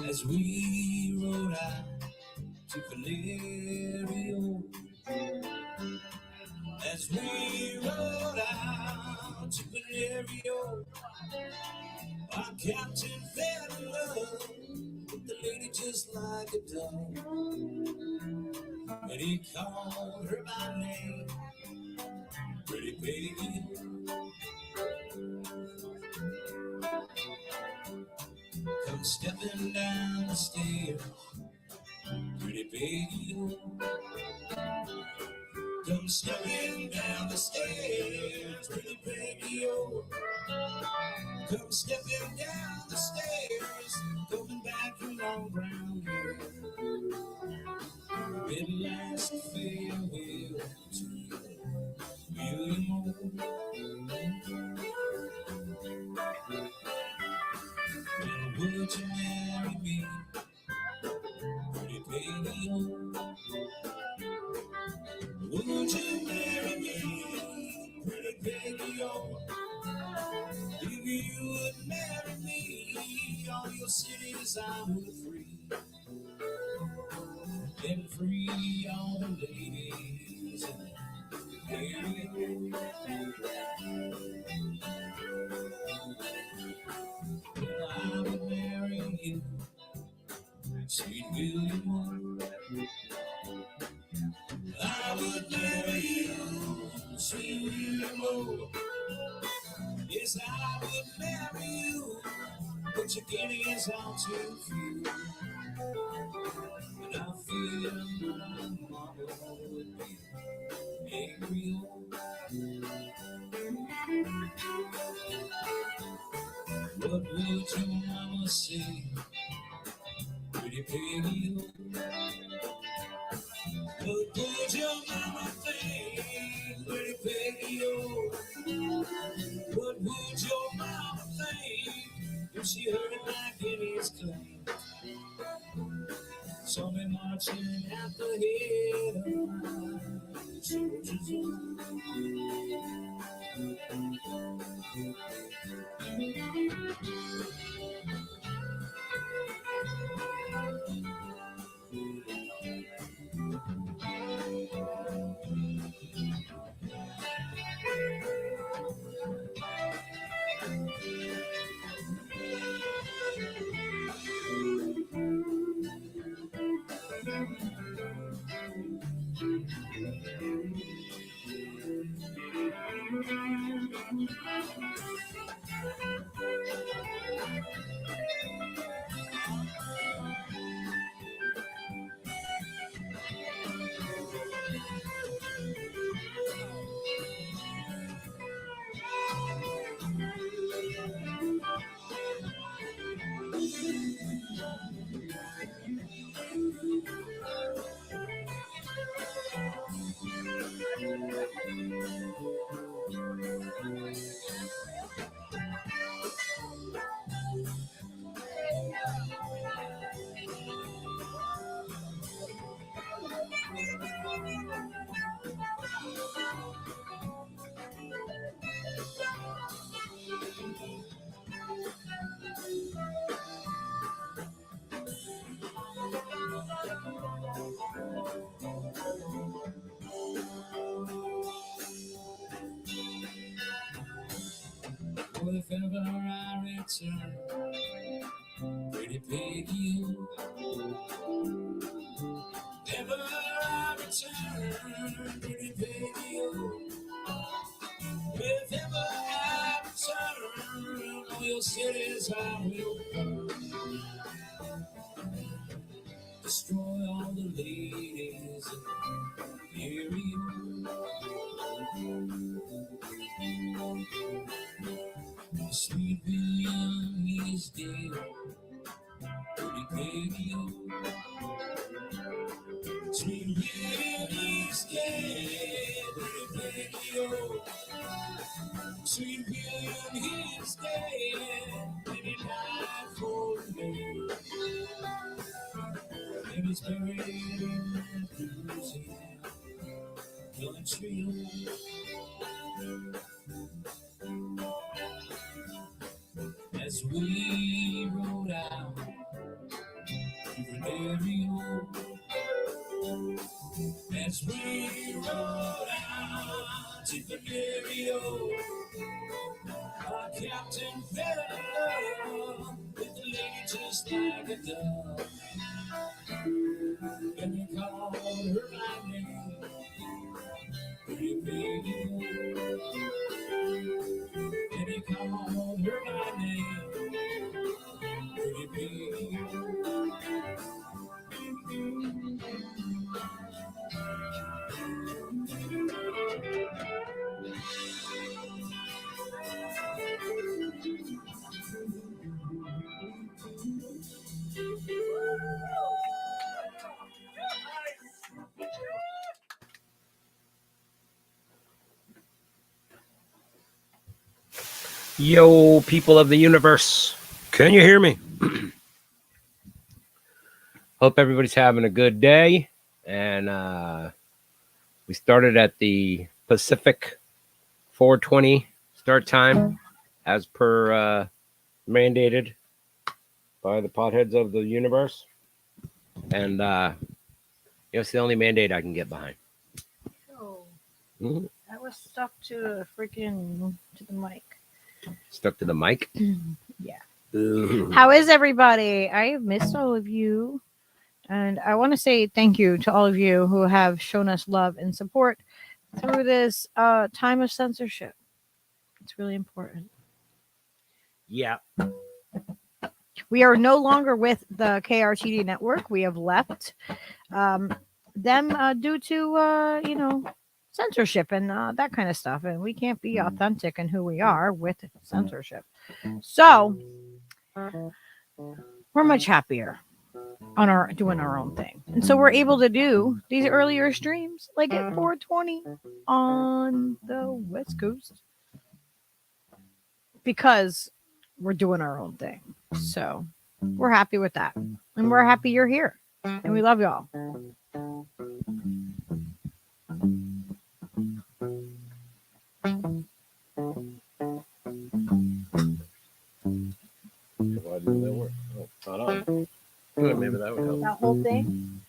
as we rode out to Valerio, as we rode out to Valerio, our captain fell in love with the lady just like a dove. But he called her by name, pretty baby. Come stepping down the stairs, pretty baby. Come stepping down the stairs, pretty baby. Come stepping down the stairs, going back your long brown hair. At last farewell to you, William. Well, would you marry me, pretty baby? Would you marry me, pretty baby? If you would marry me, all your cities I would free, and free all the ladies in the area. Well, I would marry you, sweet William. I would marry you, sweet William. Yes, I would marry you, but your guineas are too few. And I feel my mama would be angry. What would your mama say, pretty baby? What would your mama think, pretty baby? What would your mama think if she heard my guineas claim? Saw me marching at the head of my soldiers Oh, if ever I return, pretty baby, ever I return, pretty baby, if ever I return, all your cities I will burn, destroy all the ladies in the area. Sweet William, he's dead, pretty baby. Sweet William, he's dead, pretty baby. Sweet William, he's dead, and he died for me. And he's buried in Louisiana country. As we we rode out to Valerio, as we rode out to Valerio, our captain fell in love with the lady just like a dove. And he called her by name, pretty baby. And he called her by name, pretty baby. Yo, people of the universe. Can you hear me? Hope everybody's having a good day. And we started at the Pacific 4:20 start time as per mandated by the potheads of the universe. And it's the only mandate I can get behind. Oh, I was stuck to the mic. Stuck to the mic? Yeah. Ooh. How is everybody? I missed all of you. And I want to say thank you to all of you who have shown us love and support through this time of censorship. It's really important. Yeah. We are no longer with the KRTD network. We have left them due to, censorship and that kind of stuff. And we can't be authentic in who we are with censorship. So we're much happier on doing our own thing. And so we're able to do these earlier streams like at 4:20 on the West Coast because we're doing our own thing. So we're happy with that. And we're happy you're here. And we love y'all. Why didn't that work? Oh, it's not on. Maybe that would help. That whole thing?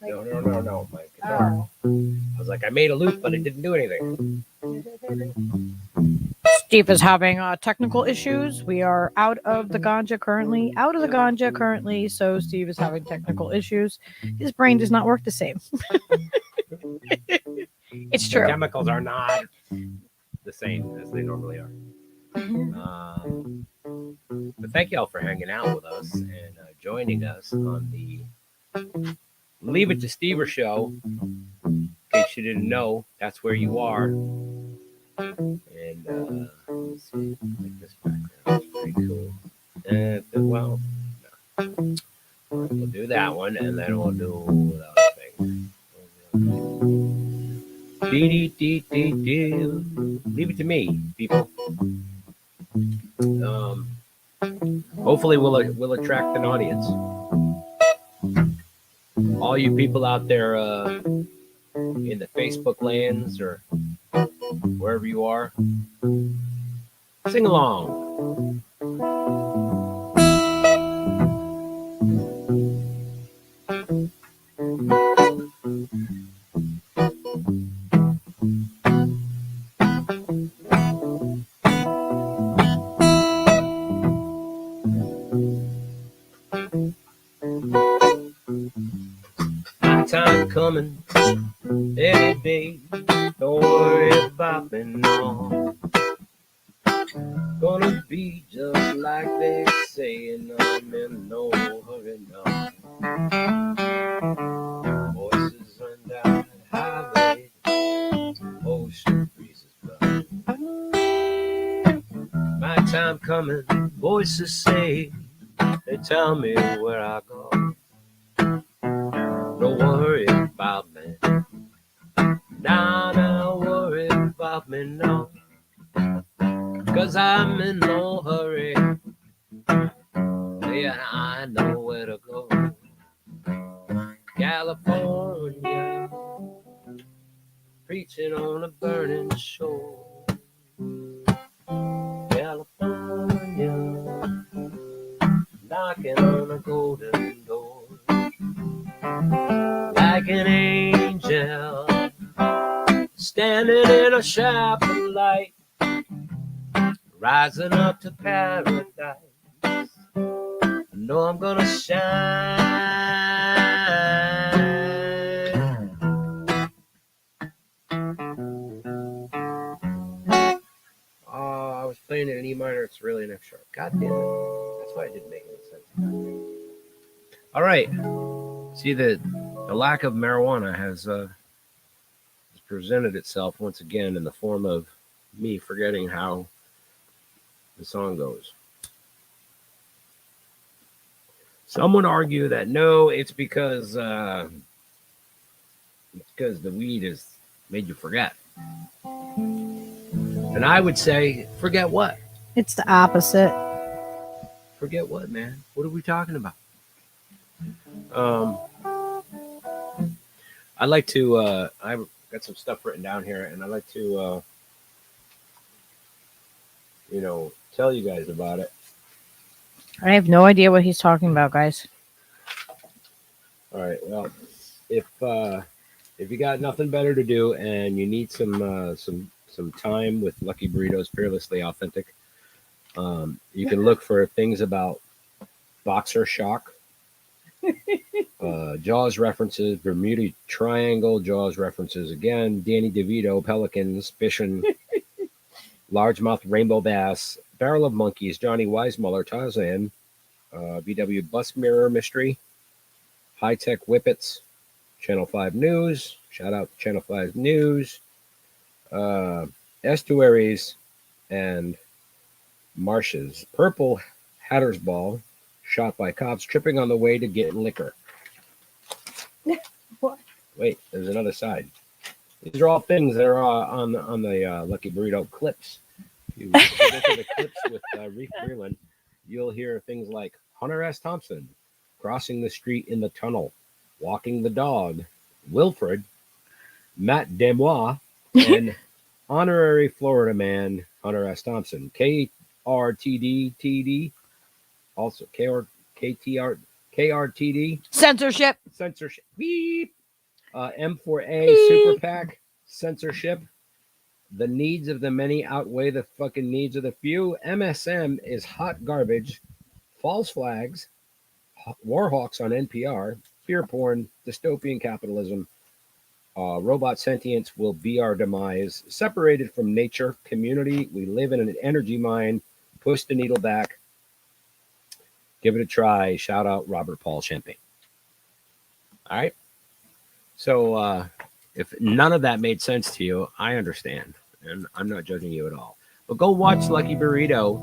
No, Mike. Oh. I was like, I made a loop, but it didn't do anything. Steve is having technical issues. We are out of the ganja currently. So Steve is having technical issues. His brain does not work the same. It's true. The chemicals are not the same as they normally are. But thank y'all for hanging out with us and joining us on the Leave It to Stever show. In case you didn't know, that's where you are. And let's see, I think this background is pretty cool. Well, no. We'll do that one, and then we'll do the other thing. Leave it to me, people. Hopefully we'll attract an audience. All you people out there in the Facebook lands or wherever you are, sing along. Time coming any day. Don't worry about me, no. Gonna be just like they say, and I'm in no hurry now. Voices run down the highway, ocean breezes blow. My time coming, voices say, they tell me where I go. Don't worry about me. Don't worry about me, no. 'Cause I'm in no hurry. Yeah, I know where to go. California, preaching on a burning shore. California, knocking on a golden door. Like an angel standing in a shaft of light, rising up to paradise. I know I'm gonna shine. Oh, I was playing it in E minor. It's really an F sharp. God damn it. That's why it didn't make any sense. All right. See, the lack of marijuana has presented itself once again in the form of me forgetting how the song goes. Some would argue that no, it's because the weed has made you forget. And I would say, forget what? It's the opposite. Forget what, man? What are we talking about? I'd like to, I've got some stuff written down here, and I'd like to, tell you guys about it. I have no idea what he's talking about, guys. All right. Well, if you got nothing better to do and you need some time with Lucky Burritos Fearlessly Authentic, you can look for things about boxer shock, Jaws references, Bermuda Triangle, Jaws references again, Danny DeVito, pelicans, fishing, largemouth rainbow bass, barrel of monkeys, Johnny Weissmuller, Tarzan, VW bus mirror mystery, high-tech whippets, Channel 5 News, shout out to Channel 5 News, estuaries and marshes, purple hatter's ball, shot by cops tripping on the way to get liquor. What? Wait, there's another side. These are all things that are on the Lucky Burrito clips. If you listen to the clips with Reef Breland, you'll hear things like Hunter S. Thompson, crossing the street in the tunnel, walking the dog, Wilfred, Matt Demois, and honorary Florida man Hunter S. Thompson, KRTD, also KRTD, Censorship. beep, M4A, Super PAC, censorship. The needs of the many outweigh the fucking needs of the few. MSM is hot garbage. False flags. Warhawks on NPR. Fear porn. Dystopian capitalism. Robot sentience will be our demise. Separated from nature, community. We live in an energy mine. Push the needle back. Give it a try. Shout out Robert Paul Champagne. All right. So if none of that made sense to you, I understand. And I'm not judging you at all. But go watch Lucky Burrito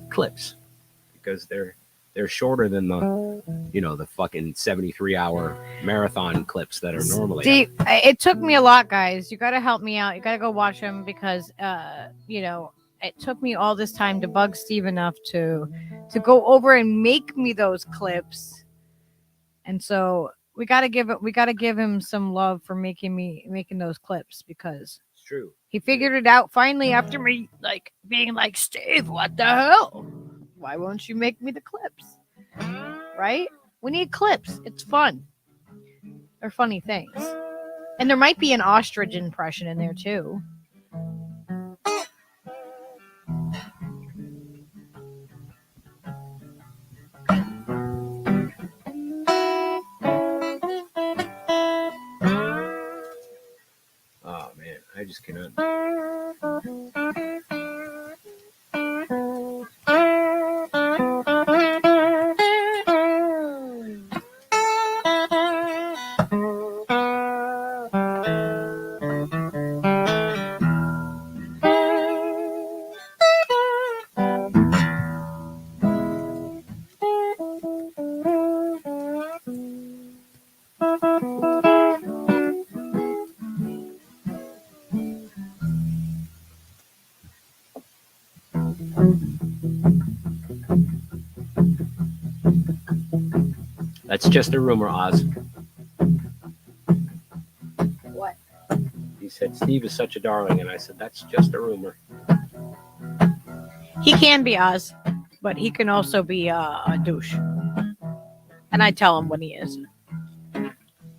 clips because they're shorter than the fucking 73-hour marathon clips that are normally. See, it took me a lot, guys. You got to help me out. You got to go watch them because it took me all this time to bug Steve enough to go over and make me those clips. And so we got to give him some love for making those clips because It's true. he figured it out finally after me being like, Steve, what the hell? Why won't you make me the clips? Right? We need clips. It's fun. They're funny things. And there might be an ostrich impression in there too. Oh man, I just cannot. That's just a rumor, Oz. What? He said Steve is such a darling, and I said that's just a rumor. He can be Oz. but he can also be a douche. And I tell him when he is.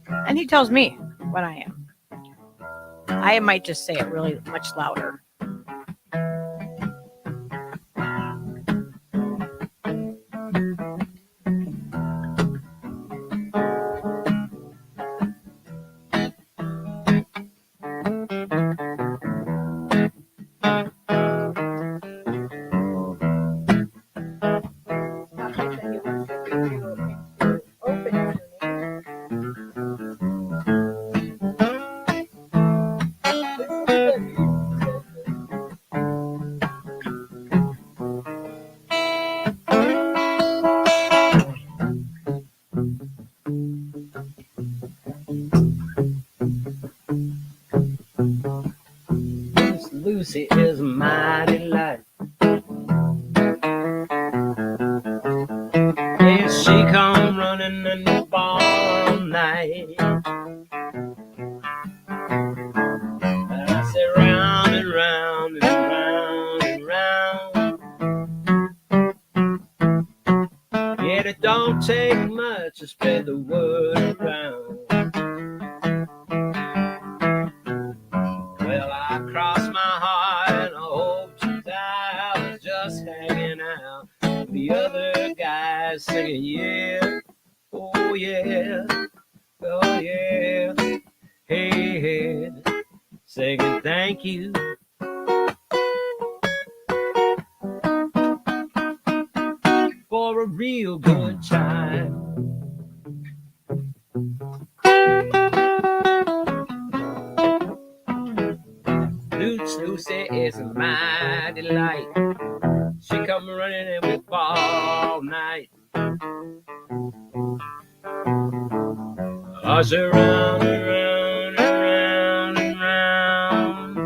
And he tells me when I am. I might just say it really much louder. Miss Lucy is my delight. Yeah, she come running in the ball all night. I say round and round and round and round. Yeah, it don't take much to spread the word around. Well, I cross my heart and I hope to die. I was just hanging out. The other guys singing, yeah, oh yeah, oh yeah, hey, hey, singing thank you. For a real good time. Lucy is my delight. She come running in with all night. I say round and round and round and round.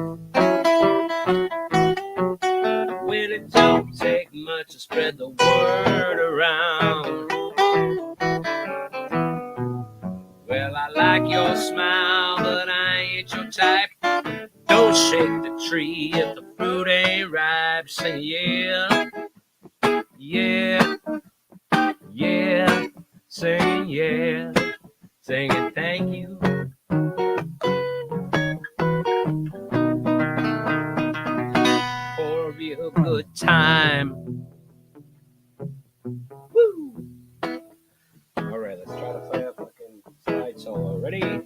When it don't take much to spread the word around. Well, I like your smile, but I ain't your type. Don't shake the tree if the fruit ain't ripe. Sing yeah, yeah, yeah. Sing yeah, singing thank you. For a real good time. Woo! All right, let's try to play a fucking slide solo. Ready?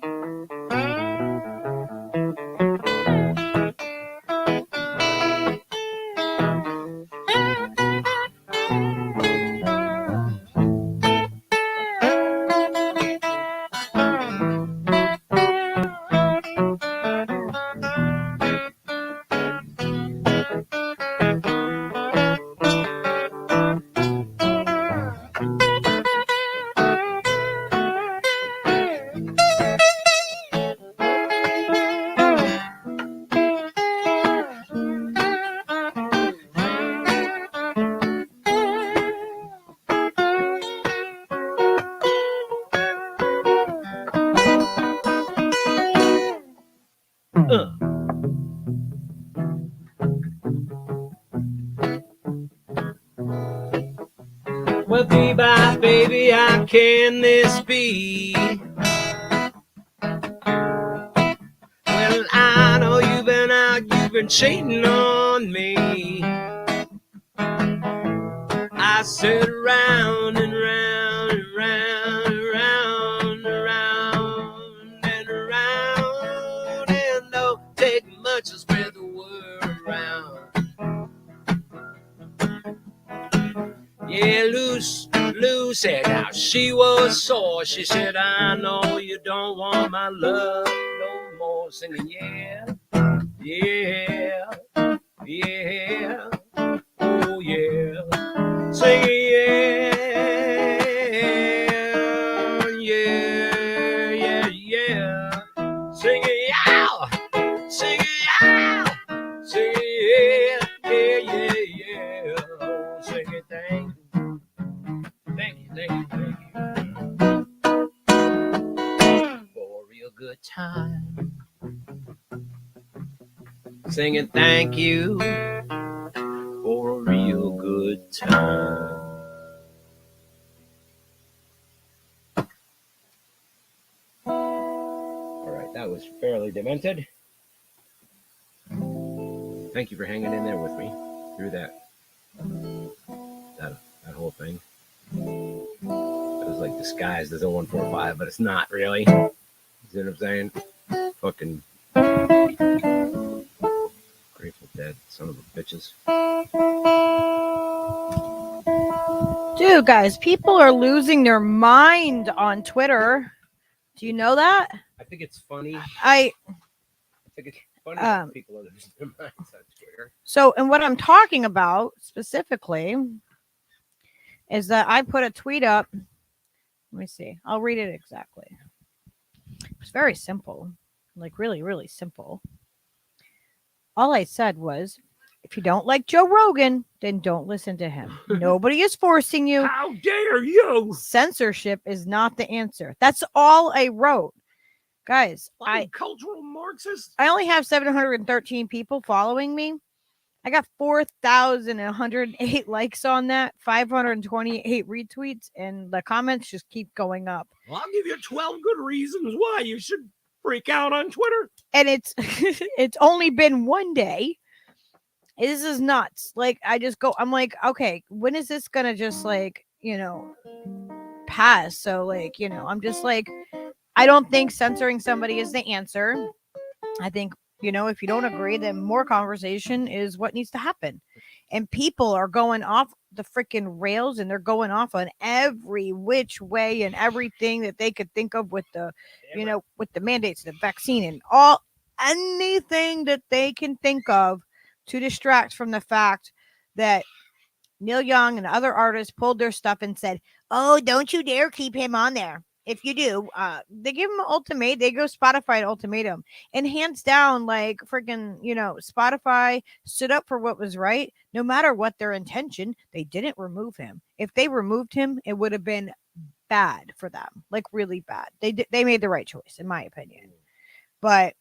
Well, bye, baby, how can this be? Well, I know you've been out, you've been cheating on me. I said round and round and round and round and round and round, and don't take much to spread the word around. Yeah, Lucy, now she was sore. She said, I know you don't want my love no more. Singing, yeah, yeah, yeah, oh yeah. Singing, yeah, yeah, yeah, yeah. Singing, yeah, singing, yeah, singing, yeah, yeah, yeah, yeah. Oh, singing, thank you. Thank you, thank you, thank you. For a real good time. Singing thank you for a real good time. That was fairly demented. Thank you for hanging in there with me through that whole thing. It was like disguised as a 145, but it's not really. You see what I'm saying? Fucking Grateful Dead, son of a bitches. Dude, guys, people are losing their mind on Twitter. Do you know that? I think it's funny. I think it's funny that people are losing their minds on Twitter. So, and what I'm talking about specifically is that I put a tweet up. Let me see. I'll read it exactly. It's very simple, like really, really simple. All I said was, if you don't like Joe Rogan, then don't listen to him. Nobody is forcing you. How dare you? Censorship is not the answer. That's all I wrote. Guys, I'm cultural Marxist. I only have 713 people following me. I got 4,108 likes on that, 528 retweets, and the comments just keep going up. Well, I'll give you 12 good reasons why you should freak out on Twitter. And it's it's only been one day. This is nuts. Like, I'm like, okay, when is this gonna just like, pass? So like, I'm just like, I don't think censoring somebody is the answer. I think, if you don't agree, then more conversation is what needs to happen. And people are going off the freaking rails, and they're going off on every which way and everything that they could think of with the, with the mandates, the vaccine, and anything that they can think of to distract from the fact that Neil Young and other artists pulled their stuff and said, "Oh, don't you dare keep him on there. If you do," they give him an ultimatum. They go Spotify an ultimatum, and hands down, like freaking, Spotify stood up for what was right, no matter what their intention. They didn't remove him. If they removed him, it would have been bad for them, like really bad. They made the right choice, in my opinion. But,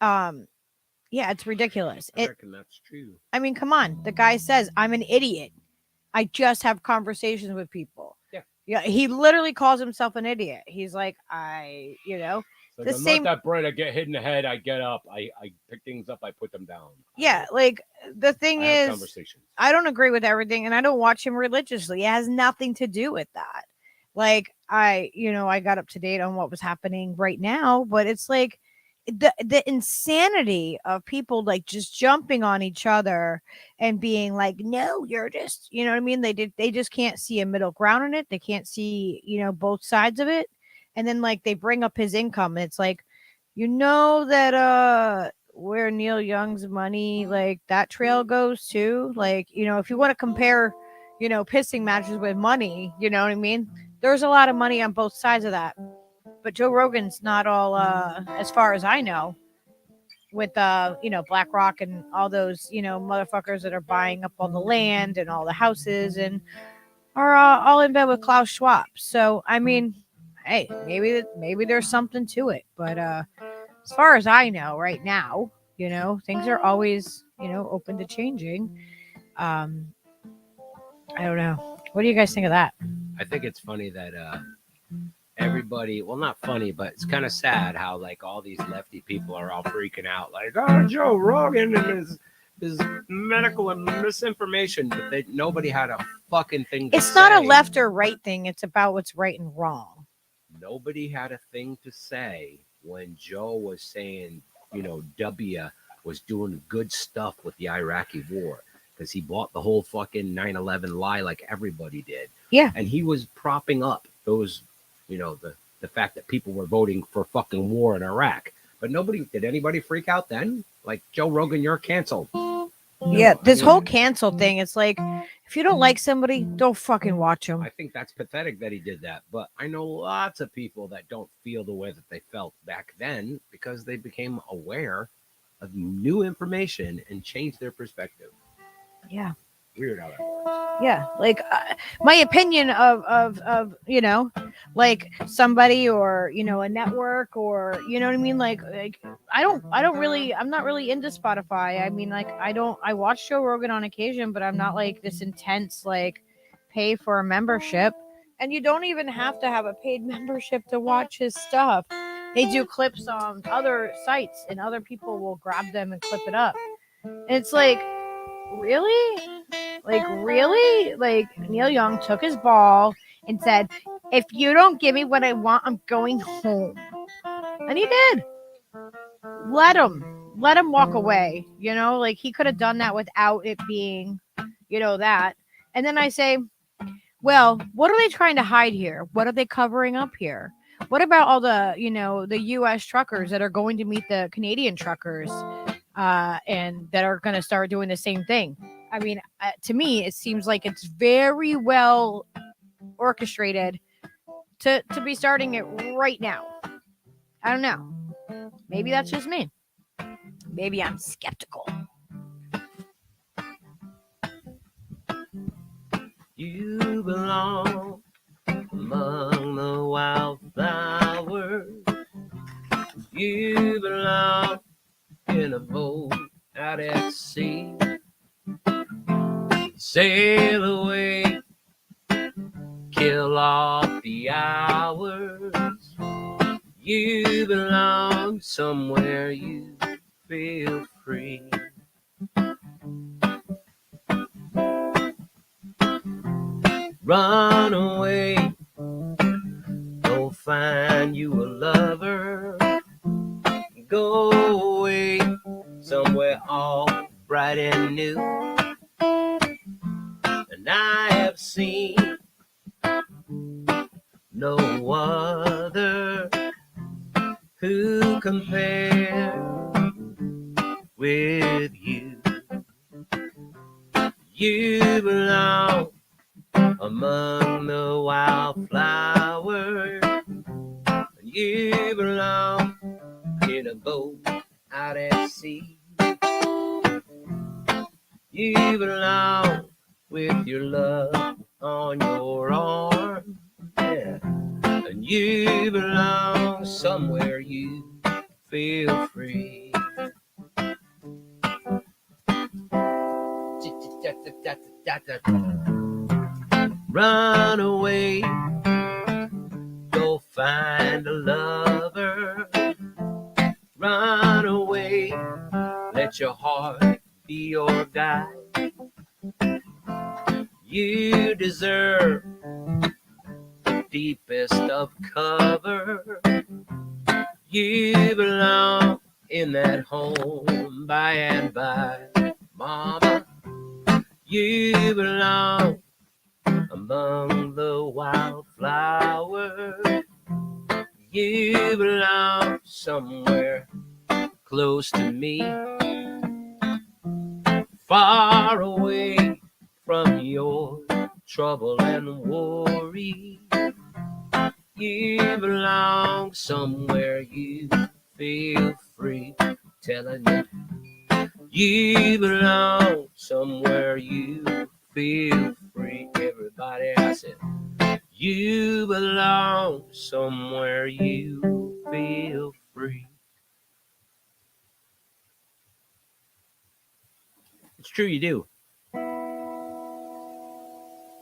yeah, it's ridiculous. I reckon that's true. I mean, come on. The guy says, "I'm an idiot. I just have conversations with people." Yeah, he literally calls himself an idiot. He's like, like, the I'm same. Not that bright. I get hit in the head. I get up. I pick things up. I put them down. Yeah, like the thing is, I don't agree with everything, and I don't watch him religiously. It has nothing to do with that. Like I got up to date on what was happening right now, but it's like the insanity of people like just jumping on each other and being like, "No, you're just," you know what I mean? They just can't see a middle ground in it. They can't see, both sides of it. And then like they bring up his income, and it's like, that where Neil Young's money, like that trail goes to, like, if you want to compare, pissing matches with money, you know what I mean? There's a lot of money on both sides of that. But Joe Rogan's not all, as far as I know, with, BlackRock and all those, motherfuckers that are buying up all the land and all the houses and are all in bed with Klaus Schwab. So, I mean, hey, maybe there's something to it. But as far as I know right now, things are always, open to changing. I don't know. What do you guys think of that? I think it's funny that everybody, well, not funny, but it's kind of sad how like all these lefty people are all freaking out, like, "Oh, Joe Rogan and his medical and misinformation," but nobody had a fucking thing to say. It's not a left or right thing. It's about what's right and wrong. Nobody had a thing to say when Joe was saying, W was doing good stuff with the Iraqi war because he bought the whole fucking 9/11 lie like everybody did. Yeah. And he was propping up those, the fact that people were voting for fucking war in Iraq. But did anybody freak out then? Like, Joe Rogan, you're canceled. Yeah, this whole cancel thing, it's like, if you don't like somebody, don't fucking watch them. I think that's pathetic that he did that. But I know lots of people that don't feel the way that they felt back then because they became aware of new information and changed their perspective. Yeah. Weird how that works. Yeah, like my opinion of like somebody or a network or you know what I mean, like I'm not really into Spotify. I mean, like I watch Joe Rogan on occasion, but I'm not like this intense like pay for a membership. And you don't even have to have a paid membership to watch his stuff. they do clips on other sites, and other people will grab them and clip it up. And it's like, really? Like Neil Young took his ball and said, "If you don't give me what I want, I'm going home." And he did. Let him walk away. Like he could have done that without it being, that. And then I say, well, what are they trying to hide here? What are they covering up here? What about all the, the U.S. truckers that are going to meet the Canadian truckers, and that are going to start doing the same thing? I mean, to me, it seems like it's very well orchestrated to be starting it right now. I don't know. Maybe that's just me. Maybe I'm skeptical. You belong among the wildflowers. You belong in a boat out at sea. Sail away, kill off the hours. You belong somewhere you feel free. Run away, go find you a lover. Go away somewhere all bright and new. And I have seen no other who compare with you. You belong among the wildflowers. You belong in a boat out at sea. You belong with your love on your arm. Yeah. And you belong somewhere you feel free. Run away, go find a lover. Run away, let your heart be your guide. You deserve the deepest of cover. You belong in that home by and by, mama. You belong among the wildflowers. You belong somewhere close to me, far away from your trouble and worry. You belong somewhere you feel free. Telling you belong somewhere you feel free. Everybody, I said, you belong somewhere you feel free. It's true, you do. I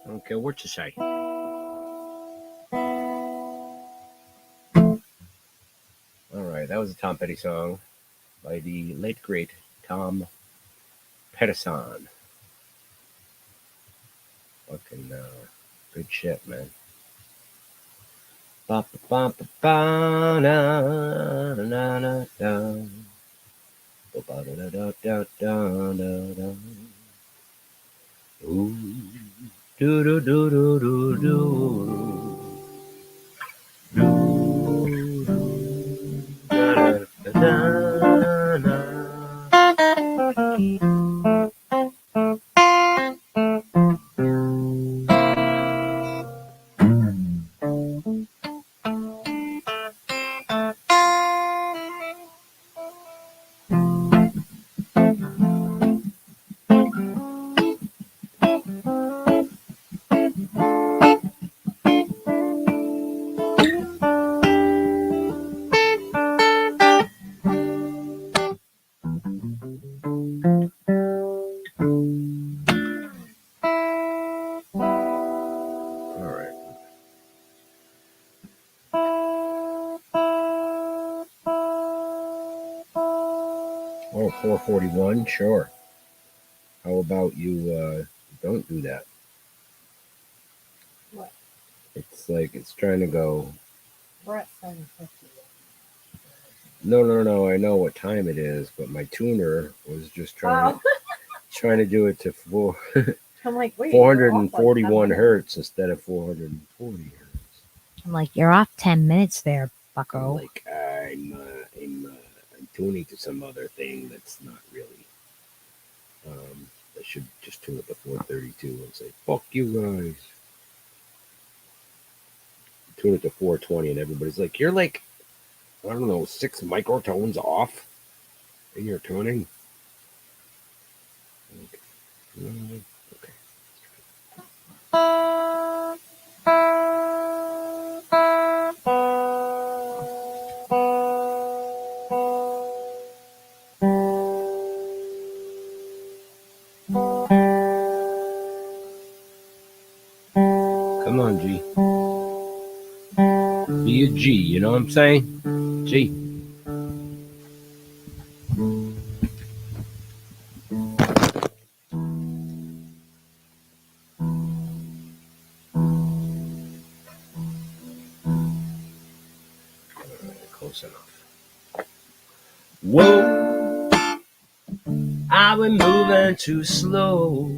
don't care what you say. All right, that was a Tom Petty song by the late, great Tom Pettison. Fucking good shit, man. Ba ba ba ba ba na na na da. Ba ba da da da da da da. Ooh, do do do do do do. Do da da da da. Oh, 441, sure. How about you don't do that? What? It's like it's trying to go. We're at 7:50. No. I know what time it is, but my tuner was just trying to do it to I'm like, wait, 441 hertz instead of 440 hertz. I'm like, you're off 10 minutes there, I'm bucko. like, I'm tuning to some other thing that's not really. I should just tune it to 432 and say, fuck you guys. Tune it to 420 and everybody's like, you're like, I don't know, 6 microtones off in your tuning. Okay. Come on, G. Be a G, you know what I'm saying? G. Close enough. Whoa, I've been moving too slow.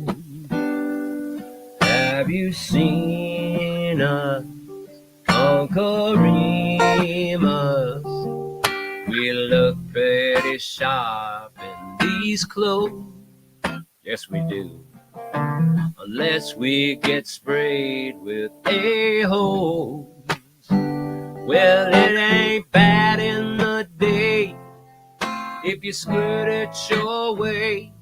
Have you seen us, Uncle Remus? We look pretty sharp in these clothes. Yes, we do. Unless we get sprayed with a hose. Well, it ain't bad in the day if you skirt it your way.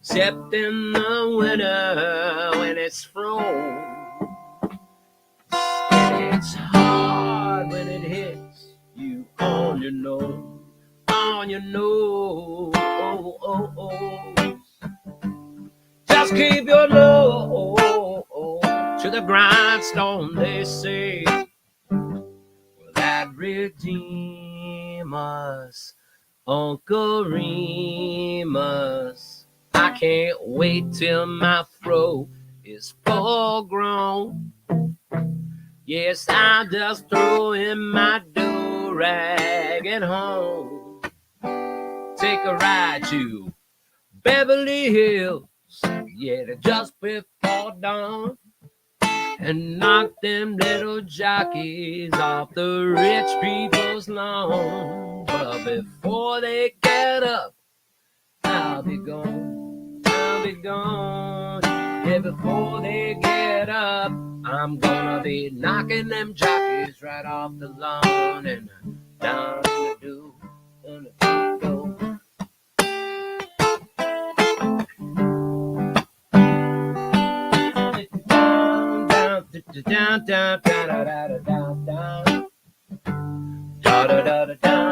Except in the winter when it's froze. And it's hard when it hits you on your nose. On your nose. Just keep your nose to the grindstone, they say. Will that redeem us, Uncle Remus? I can't wait till my fro is full grown. Yes, I'm just throwing my do-rag at home. Take a ride to Beverly Hills, yeah, just before dawn, and knock them little jockeys off the rich people's lawn. But before they get up, I'll be gone, I'll be gone. Yeah, before they get up, I'm gonna be knocking them jockeys right off the lawn and down the do, and the go. Down, down, down, down, down, down, down, down, down, down, down,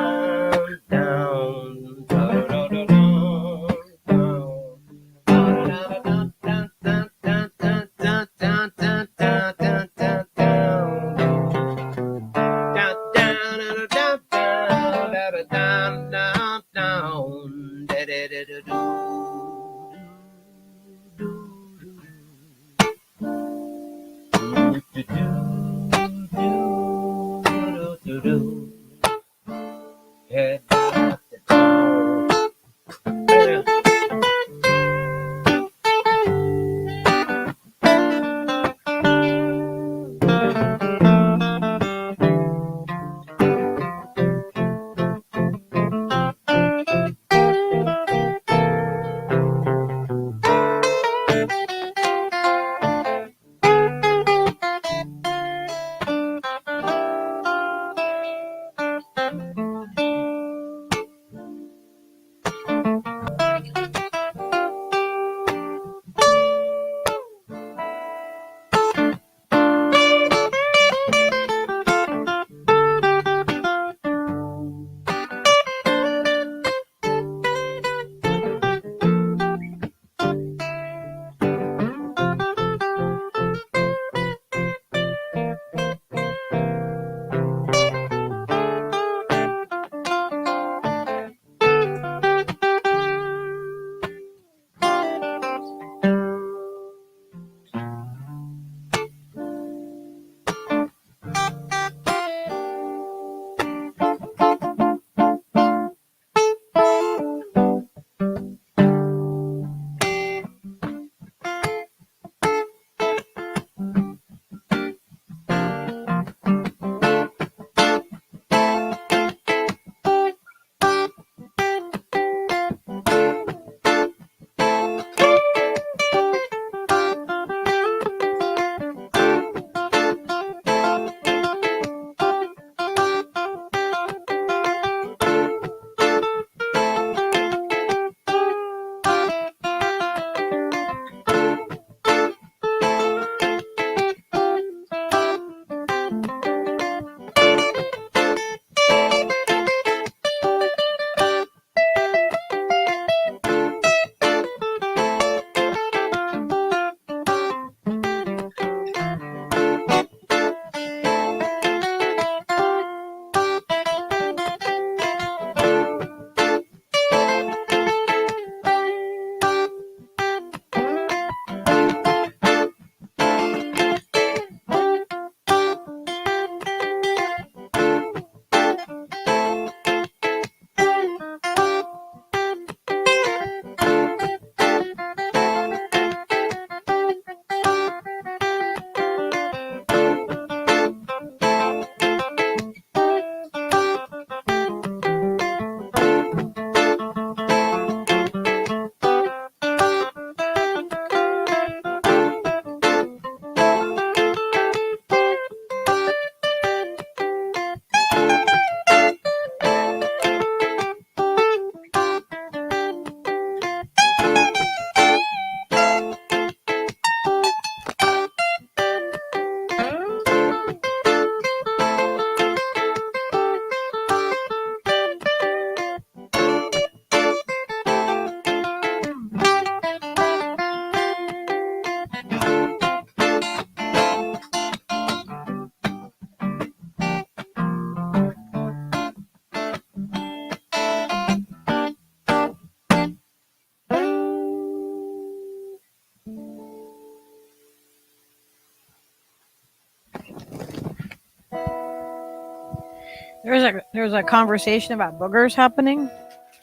There's a conversation about boogers happening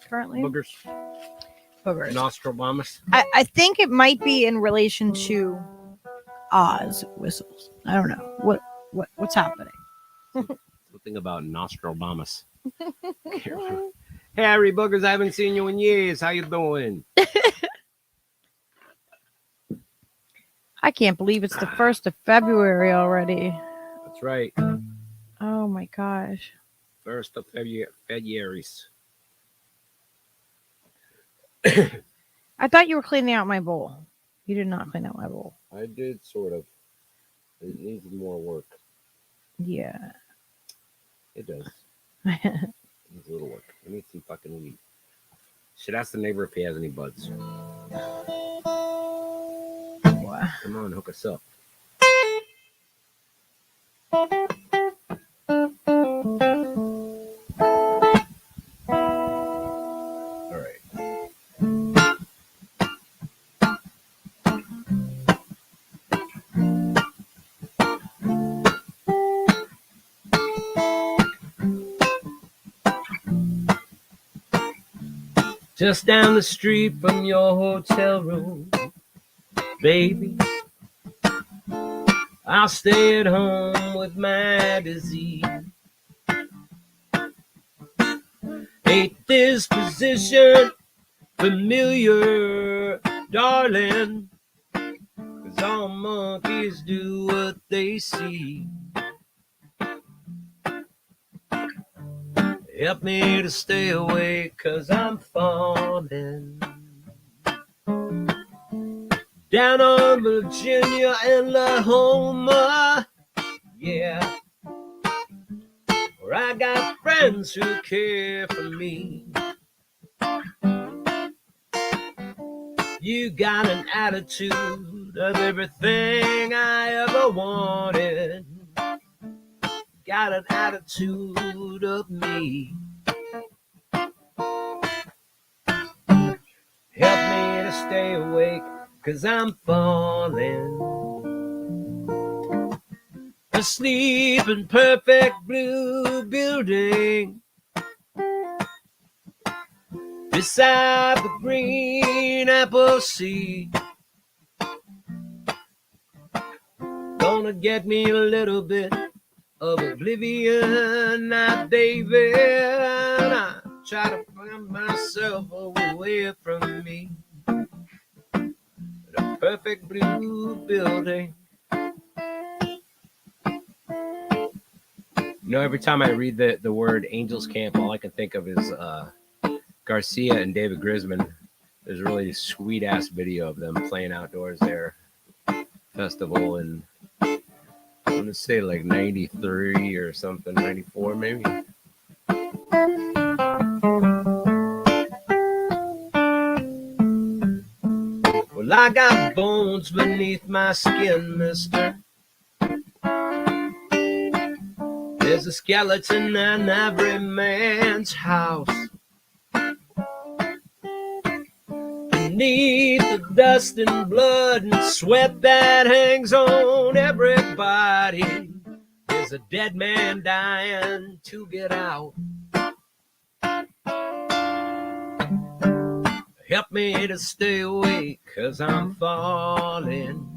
currently. Boogers. Nostradamus. I think it might be in relation to Oz whistles. I don't know what's happening. Something about Nostradamus. Harry Boogers, I haven't seen you in years. How you doing? I can't believe it's the 1st of February already. That's right. Oh my gosh. 1st of February. I thought you were cleaning out my bowl. You did not clean out my bowl. I did sort of. It needs more work. Yeah. It does. It needs a little work. I need some fucking weed. Should ask the neighbor if he has any buds. Wow. Come on, hook us up. All right. Just down the street from your hotel room, baby, I'll stay at home with my disease. Ain't this position familiar, darling? 'Cause all monkeys do what they see. Help me to stay awake, 'cause I'm falling down on Virginia and Lahoma, yeah, where I got friends who care for me. You got an attitude of everything I ever wanted. Got an attitude of me. Help me to stay awake, 'cause I'm falling asleep in perfect blue building beside the green apple sea. Gonna get me a little bit of oblivion now, baby, and I try to find myself away from me. The perfect blue building. You know, every time I read the word Angels Camp, all I can think of is Garcia and David Grisman. There's a really sweet ass video of them playing outdoors there. Festival in, I'm going to say like 93 or something, 94 maybe. Well, I got bones beneath my skin, mister. There's a skeleton in every man's house. Beneath the dust and blood and sweat that hangs on everybody, there's a dead man dying to get out. Help me to stay awake, 'cause I'm falling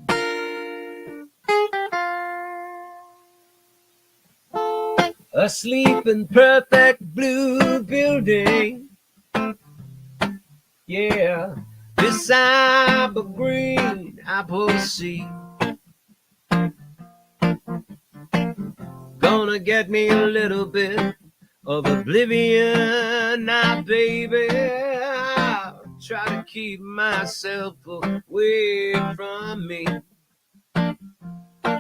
asleep in perfect blue building, yeah, beside the green apple sea. Gonna get me a little bit of oblivion now, baby. I'll try to keep myself away from me.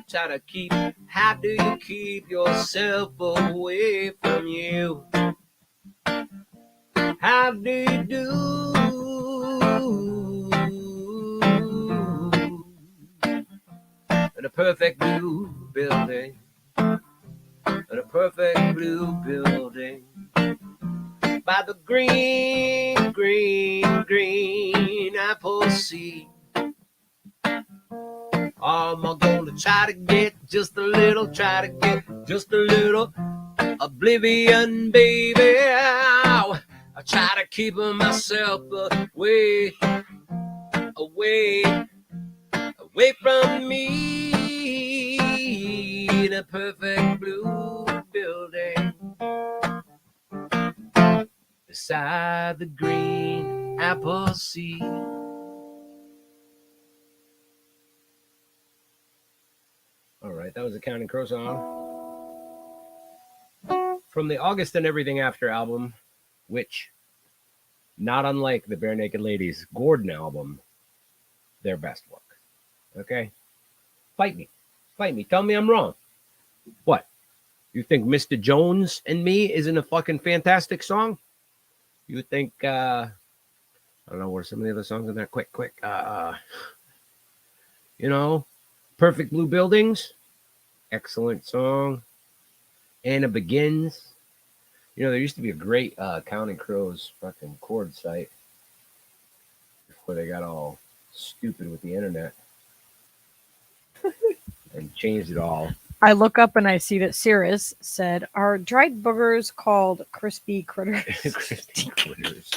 Try to keep, how do you keep yourself away from you? How do you do? In a perfect blue building, in a perfect blue building, by the green, green, green apple sea. I'm gonna try to get just a little, try to get just a little oblivion, baby. I try to keep myself away from me in a perfect blue building beside the green apple seed. All right, that was a Counting Crow song from the August and Everything After album, which, not unlike the Bare Naked Ladies Gordon album, their best work. Okay? Fight me. Tell me I'm wrong. What? You think Mr. Jones and Me isn't a fucking fantastic song? You think, I don't know, what are some of the other songs in there? Quick. Perfect Blue Buildings, excellent song. Anna Begins. There used to be a great Counting Crows fucking chord site before they got all stupid with the internet and changed it all. I look up and I see that Cirrus said, "Are dried boogers called crispy critters?" Crispy critters.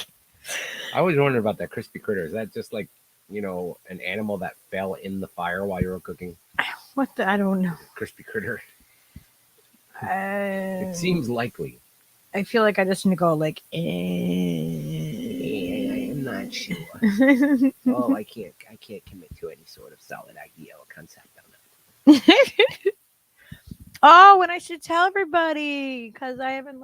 I always wondered about that crispy critter. Is that just like, an animal that fell in the fire while you were cooking? I don't know. Crispy critter. It seems likely. I feel like I just need to go like, I'm not sure. I can't commit to any sort of solid idea or concept on that. Oh, and I should tell everybody because I haven't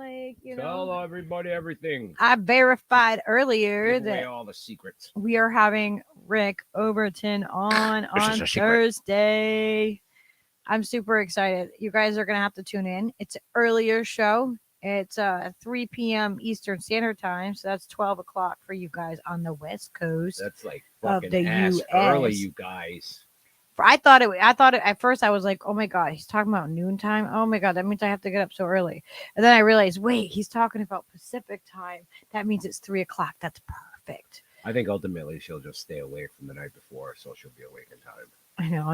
Tell everybody everything. I verified earlier Give away that all the secrets. we are having Rick Overton on Thursday. I'm super excited. You guys are gonna have to tune in. It's an earlier show. It's 3 p.m. Eastern Standard Time, so that's 12 o'clock for you guys on the West Coast. That's like of fucking the ass US. early, you guys. I thought it at first. I was like, oh my god, he's talking about noontime. Oh my god, that means I have to get up so early. And then I realized, wait, he's talking about Pacific time. That means it's 3 o'clock. That's perfect. I think ultimately she'll just stay awake from the night before, so she'll be awake in time. I know.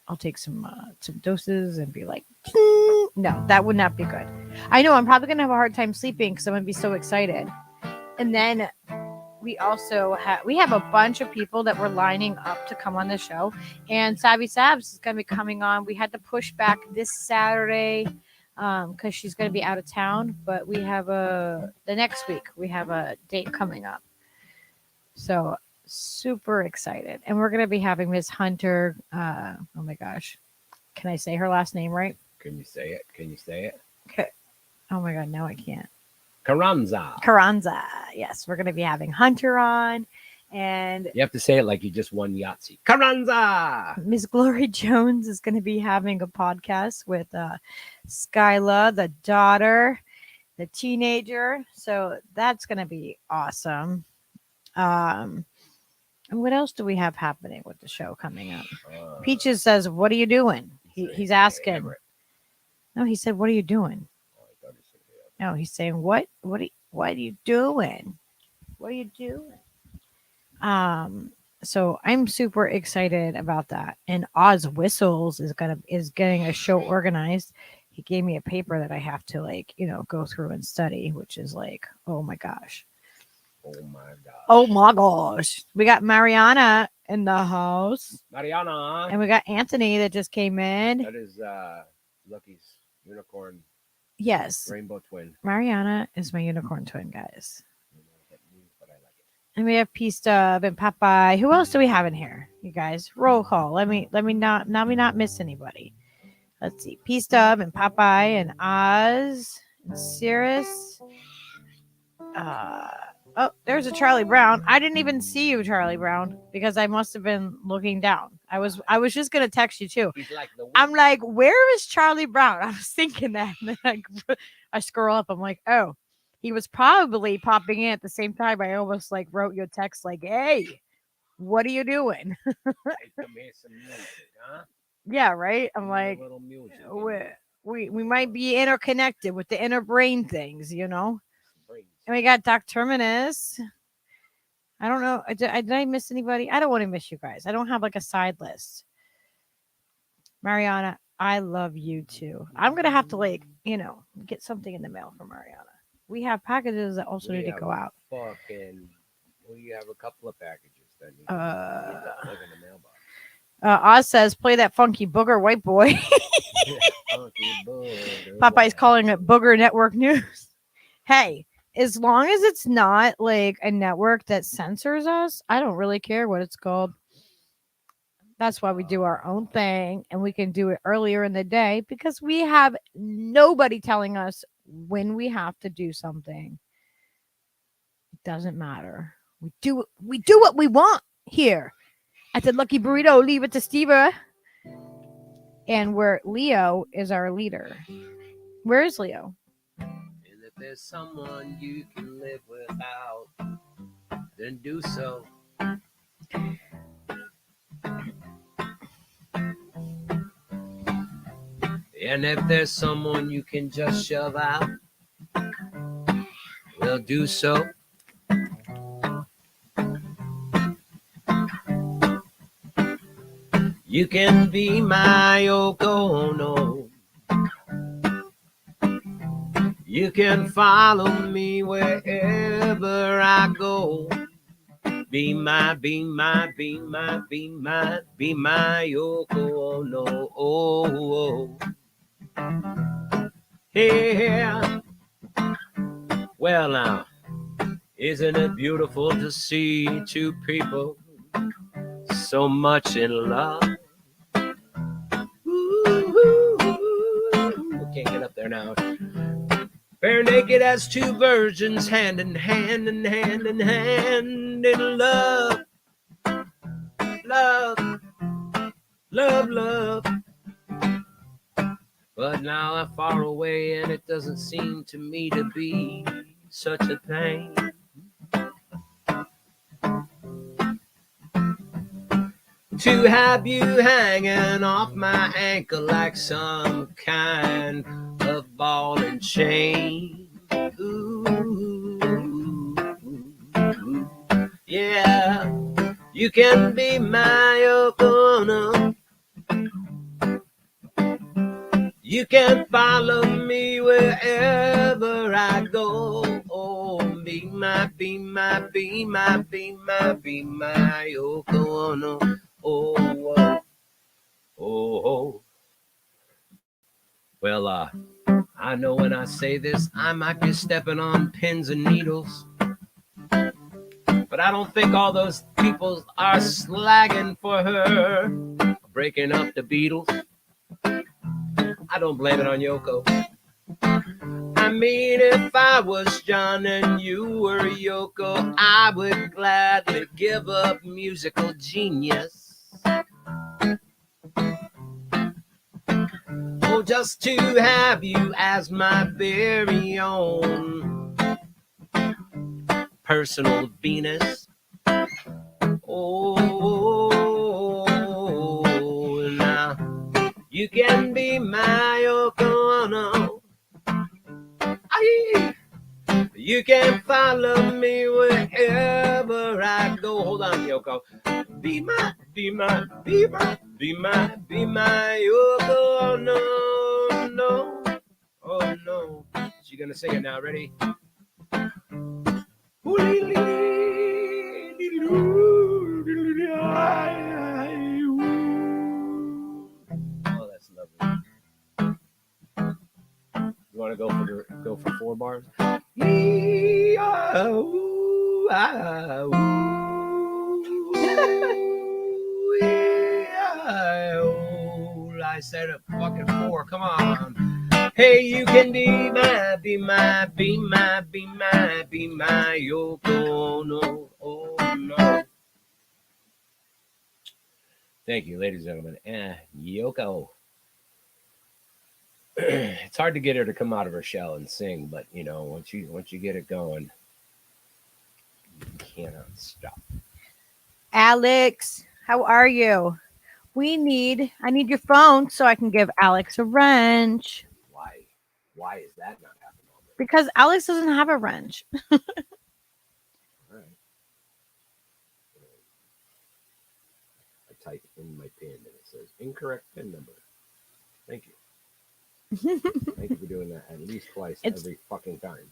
I'll take some doses and be like, no, that would not be good. I know I'm probably gonna have a hard time sleeping because I'm gonna be so excited. And then we also have a bunch of people that were lining up to come on the show, and Savvy Sabs is going to be coming on. We had to push back this Saturday because she's going to be out of town, but we have the next week we have a date coming up, so super excited. And we're going to be having Miss Hunter. Oh my gosh, can I say her last name right? Can you say it? Okay. Oh my god, no, I can't. Carranza. Yes, we're going to be having Hunter on, and you have to say it like you just won Yahtzee. Carranza. Miss Glory Jones is going to be having a podcast with Skyla, the daughter, the teenager. So that's going to be awesome. And what else do we have happening with the show coming up? Peaches says, "What are you doing?" He's asking. No, he said, "What are you doing?" No, he's saying, what are you doing? What are you doing? So I'm super excited about that. And Oz Whistles is getting a show organized. He gave me a paper that I have to go through and study, which is like, oh my gosh. Oh my gosh. We got Mariana in the house. And we got Anthony that just came in. That is Lucky's unicorn. Yes. Rainbow twin. Mariana is my unicorn twin, guys. And we have P Stub and Popeye. Who else do we have in here? You guys, roll call. Let me not miss anybody. Let's see. P Stub and Popeye and Oz and Cirrus. Oh, there's a Charlie Brown. I didn't even see you, Charlie Brown, because I must have been looking down. I was just gonna text you too. I'm like, where is Charlie Brown? I was thinking that, and then I scroll up. I'm like, oh, he was probably popping in at the same time. I almost wrote you a text like, hey, what are you doing? Yeah, right. I'm like, we might be interconnected with the inner brain things, And we got Doc Terminus. I don't know. Did I miss anybody? I don't want to miss you guys. I don't have a side list. Mariana. I love you too. I'm gonna have to get something in the mail from Ariana. We have packages that also need to go out. We have a couple of packages that need to Uh, live in the mailbox. Oz says, "Play that funky booger white boy." Funky booger. Popeye's calling it Booger Network News. Hey, as long as it's not like a network that censors us, I don't really care what it's called. That's why we do our own thing and we can do it earlier in the day because we have nobody telling us when we have to do something. It doesn't matter. We do what we want here at the Lucky Burrito. Leave it to Steve. And where Leo is our leader. Where is Leo? And if there's someone you can live without, then do so. And if there's someone you can just shove out, we'll do so. You can be my Yoko Ono. You can follow me wherever I go. Be my Yoko Ono. Oh, oh. Yeah. Well now, isn't it beautiful to see two people so much in love? Ooh, can't get up there now. Bare naked as two virgins, hand in hand and hand in hand in love. Love, love, love. But now I'm far away and it doesn't seem to me to be such a pain. To have you hanging off my ankle like some kind of ball and chain. Ooh, yeah, you can be my Yoko Ono. You can follow me wherever I go. Oh, be my Yoko Ono. Oh, oh, oh, oh. Well, I know when I say this, I might be stepping on pins and needles. But I don't think all those people are slagging for her, breaking up the Beatles. I don't blame it on Yoko. I mean, if I was John and you were Yoko, I would gladly give up musical genius. Oh, just to have you as my very own personal Venus. Oh, now you can be my Yoko Ono. Aye. You can follow me wherever I go. Hold on, Yoko. Be my Yoko. No, no, oh no. She gonna sing it now. Ready? Oh, that's lovely. You want to go for 4 bars? I said a fucking 4. Come on. Hey, you can be my Yoko Ono. Oh no. Thank you, ladies and gentlemen. Yoko. It's hard to get her to come out of her shell and sing, but you know, once you get it going, you cannot stop. Alex, how are you? I need your phone so I can give Alex a wrench. Why is that not happening already? Because Alex doesn't have a wrench. All right. I type in my pin and it says incorrect pin number. Thank Thank you for doing that at least twice every fucking time.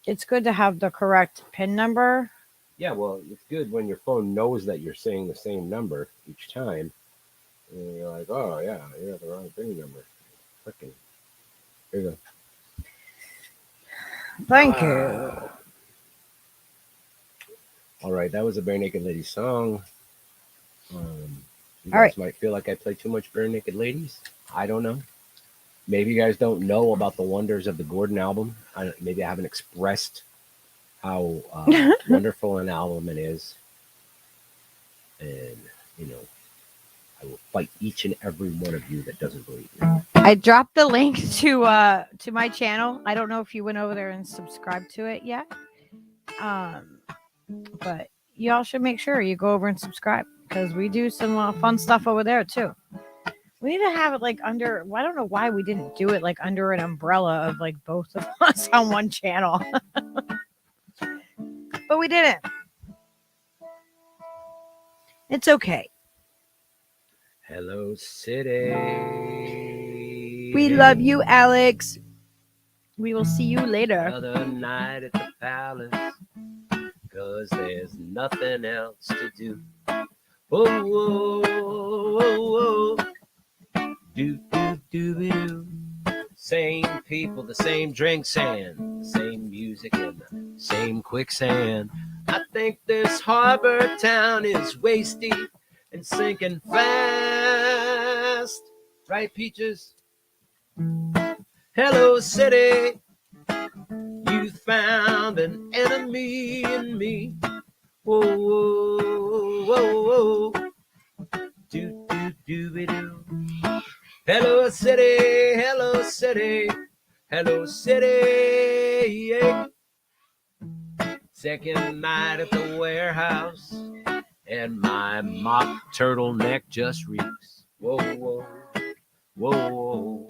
It's good to have the correct PIN number. Yeah, well, it's good when your phone knows that you're saying the same number each time. And you're like, oh, yeah, you have the wrong PIN number. Freaking. Here you go. Thank you. All right, that was a Bare Naked Ladies song. You All right. guys might feel like I play too much Bare Naked Ladies. I don't know. Maybe you guys don't know about the wonders of the Gordon album. Maybe I haven't expressed how wonderful an album it is. And, I will fight each and every one of you that doesn't believe me. I dropped the link to my channel. I don't know if you went over there and subscribed to it yet. But y'all should make sure you go over and subscribe because we do some fun stuff over there too. We need to have it like under. I don't know why we didn't do it like under an umbrella of like both of us on one channel. But we didn't. It's okay. Hello, City. We love you, Alex. We will see you later. Another night at the palace, 'cause there's nothing else to do. Oh, whoa, whoa, whoa. Do, do, do, do. Same people, the same drinks and the same music and the same quicksand. I think this harbor town is waist deep and sinking fast. Right, Peaches? Hello, city. You found an enemy in me. Whoa, whoa, whoa, whoa. Do, do, do, do. Hello, city. Hello, city. Hello, city. Yeah. Second night at the warehouse, and my mock turtleneck just reeks. Whoa, whoa, whoa, whoa.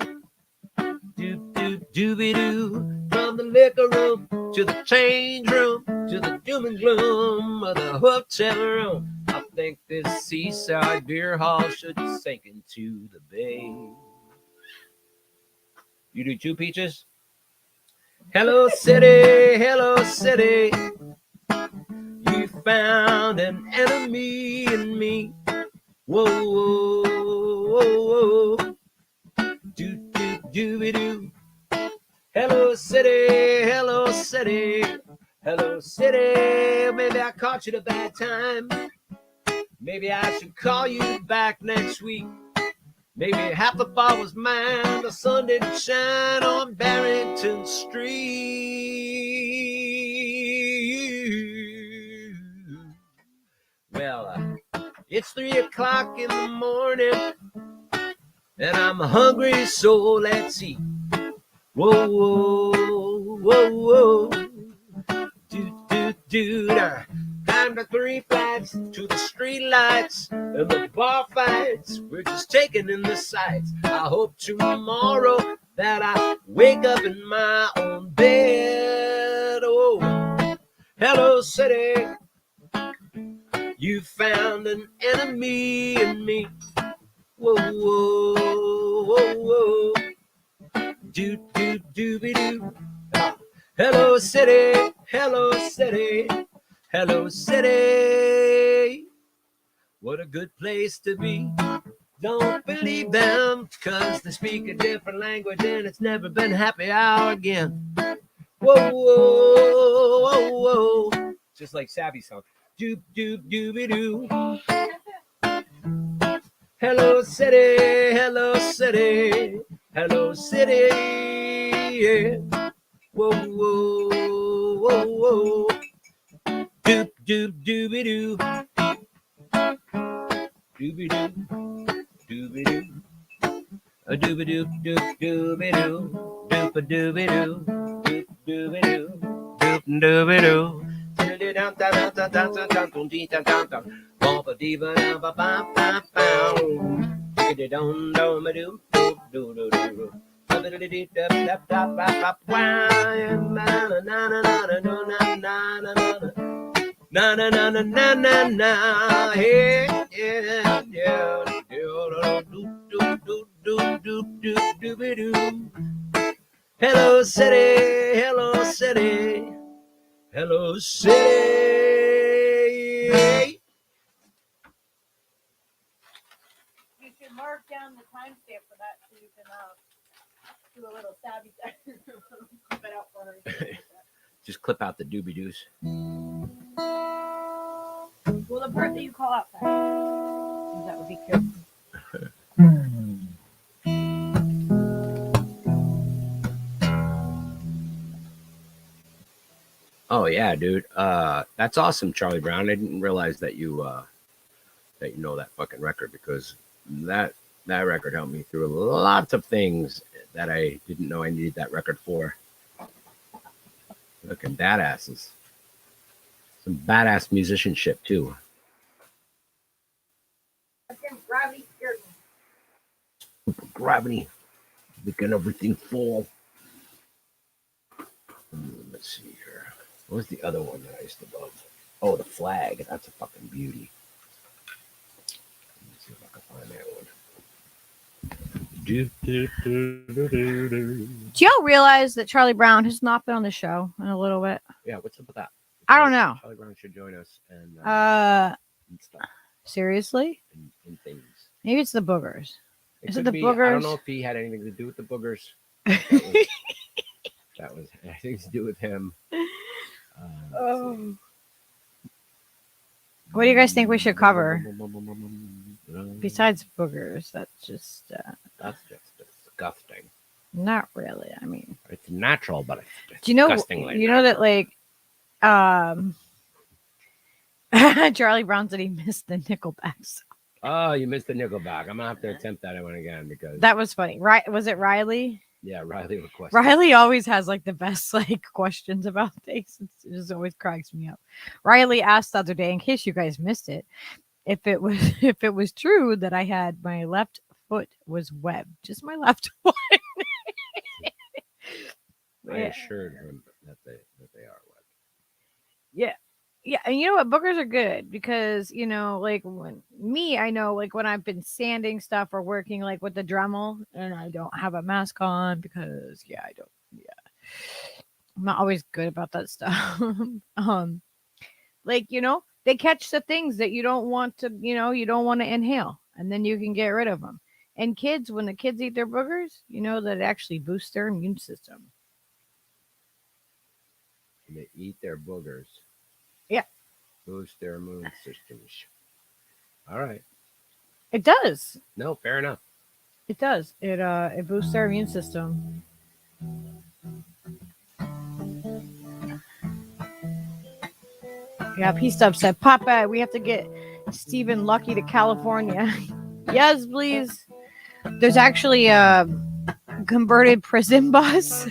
Do, do, dooby doo. From the liquor room to the change room to the doom and gloom of the hotel room. I think this seaside beer hall should sink into the bay. You do too, Peaches? Hello, city. Hello, city. You found an enemy in me. Whoa, whoa, whoa, whoa. Do, do, dooby doo. Hello, city. Hello, city. Hello, city. Maybe I caught you at a bad time. Maybe I should call you back next week. Maybe half the fall was mine. The sun didn't shine on Barrington Street. Well, it's 3 o'clock in the morning, and I'm hungry, so let's eat. Whoa, whoa, whoa, whoa. Do, do, do, da. Climb the 3 flats to the street lights and the bar fights. We're just taking in the sights. I hope tomorrow that I wake up in my own bed. Oh, hello, city. You found an enemy in me. Whoa, whoa, whoa, whoa. Do, do, dooby doo. Hello, city. Hello, city. Hello, city. What a good place to be. Don't believe them, 'cause they speak a different language and it's never been happy hour again. Whoa, whoa, whoa, whoa. Just like Savvy's song. Doop, doop, dooby doo. Hello, city. Hello, city. Hello, city. Yeah. Whoa, whoa, whoa, whoa. Doop, doop, dooby doo. Dooby doo. Dooby doo. A dooby doop, doop, dooby doo. Doop a dooby doo. Doop, dooby doo. Doop, dooby doo. Bump a diva, ba ba ba ba. Diggity dum dum a doo doo doo doo doo. Na na na na na na na, hey, yeah, yeah, do do do do doop doop doop doobie doo. Hello city, hello city, hello city. You should mark down the timestamp for that so you can do a little stabby clip it out for her. Just clip out the doobie doos. Well, the part that you call out that would be good. Oh yeah, dude. That's awesome, Charlie Brown. I didn't realize that you know that fucking record, because that record helped me through lots of things that I didn't know I needed that record for. Looking badasses. Some badass musicianship too. Gravity scared me. Gravity, making everything fall. Let's see here. What was the other one that I used to love? Oh, The Flag. That's a fucking beauty. Let me see if I can find that one. Do y'all realize that Charlie Brown has not been on the show in a little bit? Yeah, what's up with that? I don't know. Charlie Brown should join us and stuff Seriously? and things. Maybe it's the boogers. Is it could the be. I boogers? don't know if he had anything to do with the boogers. That was anything to do with him. What do you guys think we should cover? Besides boogers, that's just disgusting. not really. I mean, It's natural, but it's do you know? disgustingly You know that natural. Charlie Brown said he missed the Nickelback song. Oh, you missed the Nickelback. I'm gonna have to attempt that one again because That was funny, right? Was it Riley? yeah, Riley requested. Riley always has like the best like questions about things. It just always cracks me up. Riley asked the other day, in case you guys missed it, if it was true that I had my left foot was webbed, just my left one. I assured him that they are wet. Yeah. Yeah, and you know what? Boogers are good because, you know, like I know like when I've been sanding stuff or working like with the Dremel and I don't have a mask on because I'm not always good about that stuff. Like, you know, they catch the things that you don't want to, you don't want to inhale, and then you can get rid of them. And kids, when the kids eat their boogers, you know that it actually boosts their immune system. And they eat their boogers. Yeah. Boost their immune systems. All right. It does. No, fair enough. It does. It boosts their immune system. Yeah, P-Stub said, Papa, we have to get Stephen Lucky to California. Yes, please. There's actually a converted prison bus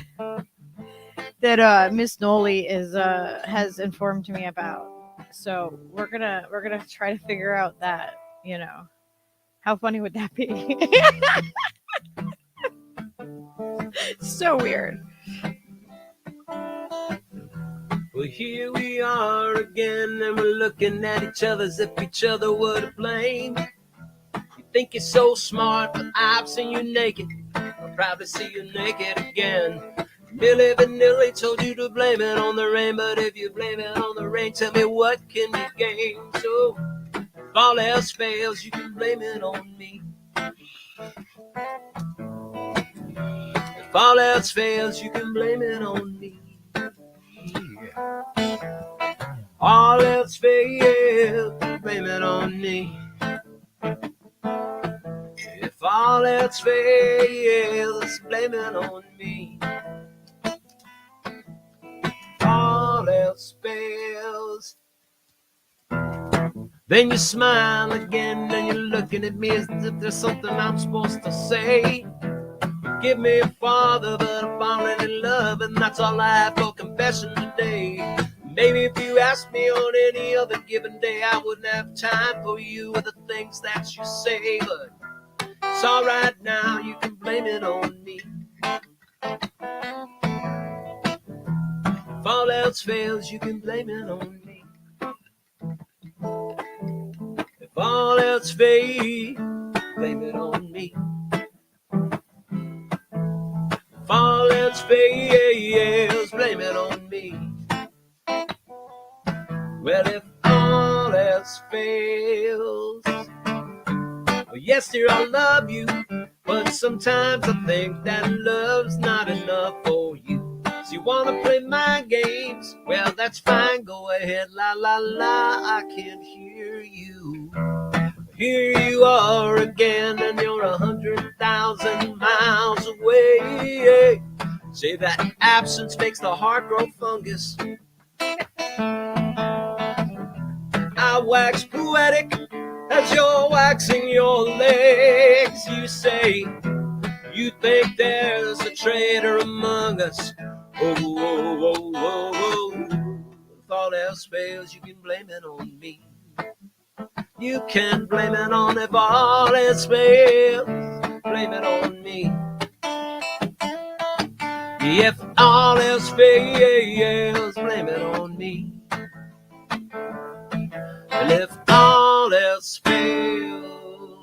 that Miss Noli has informed me about. So we're gonna try to figure out that, how funny would that be? So weird. Well, here we are again, and we're looking at each other as if each other were to blame. You think you're so smart, but I've seen you naked. I'll probably see you naked again. Milli Vanilli told you to blame it on the rain, but if you blame it on the rain, tell me what can you gain? So, if all else fails, you can blame it on me. If all else fails, you can blame it on me. All else fails, blame it on me. If all else fails, blame it on me. All else fails. Then you smile again and you're looking at me as if there's something I'm supposed to say. Forgive me, Father, but I'm falling in love, and that's all I have for confession today. Maybe if you asked me on any other given day, I wouldn't have time for you or the things that you say, but it's all right now, you can blame it on me. If all else fails, you can blame it on me. If all else fails, blame it on me. else fails, blame it on me. Well, if all else fails, oh, yes, dear, I love you, but sometimes I think that love's not enough for you. So you wanna play mind games? Well, that's fine, go ahead, la la la, I can't hear you. Here you are again, and you're 100,000 miles away. Say that absence makes the heart grow fungus. I wax poetic as you're waxing your legs. You say you think there's a traitor among us. Oh, oh, oh, oh, oh. If all else fails, you can blame it on me. You can blame it on if all else fails. Blame it on me. If all else fails, blame it on me. And if all else fails,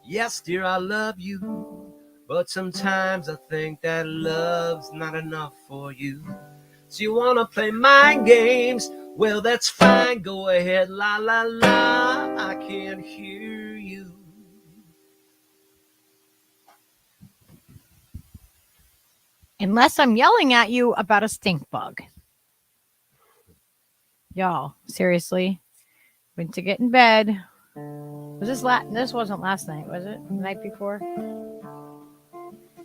yes, dear, I love you, but sometimes I think that love's not enough for you. So you wanna play mind games? Well, that's fine, go ahead, la la la, I can't hear you. Unless I'm yelling at you about a stink bug. Y'all, seriously. Went to get in bed. Was this this wasn't last night, was it? The night before?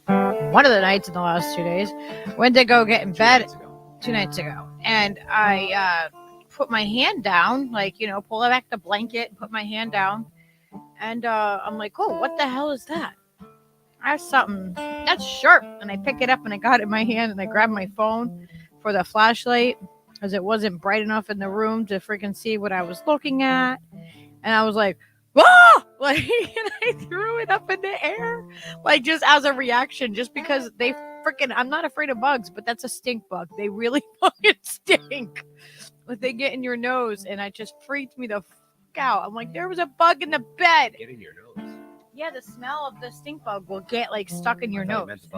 One of the nights in the last 2 days. Went to go get in bed 2 nights ago. And I put my hand down, like, you know, pull back the blanket, put my hand down. And I'm like, oh, what the hell is that? That's something that's sharp. And I pick it up and I got it in my hand and I grabbed my phone for the flashlight because it wasn't bright enough in the room to freaking see what I was looking at. And I was like, whoa! Like, and I threw it up in the air, like, just as a reaction, just because they freaking, I'm not afraid of bugs, but that's a stink bug. They really fucking stink. Like, they get in your nose, and it just freaked me the fuck out. I'm like, there was a bug in the bed. Get in your nose. Yeah, the smell of the stink bug will get, like, stuck in your nose.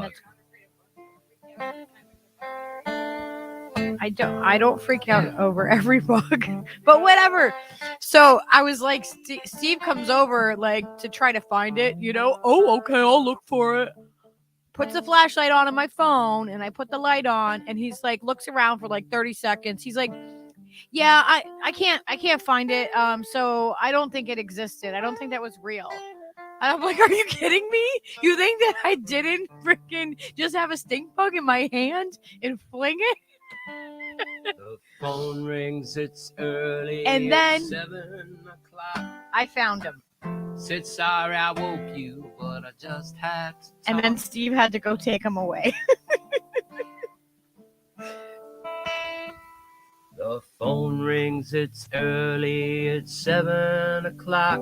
I don't freak out over every bug, but whatever. So I was like, Steve comes over, like, to try to find it, you know. Oh, okay, I'll look for it. Puts the flashlight on my phone, and I put the light on, and he's like, looks around for like 30 seconds. He's like, yeah, I can't find it. So I don't think it existed. I don't think that was real. And I'm like, are you kidding me? You think that I didn't freaking just have a stink bug in my hand and fling it? The phone rings, it's early, and then 7 o'clock. I found him. Said, sorry I woke you, but I just had to talk. And then Steve had to go take him away. The phone rings, it's early, it's 7 o'clock.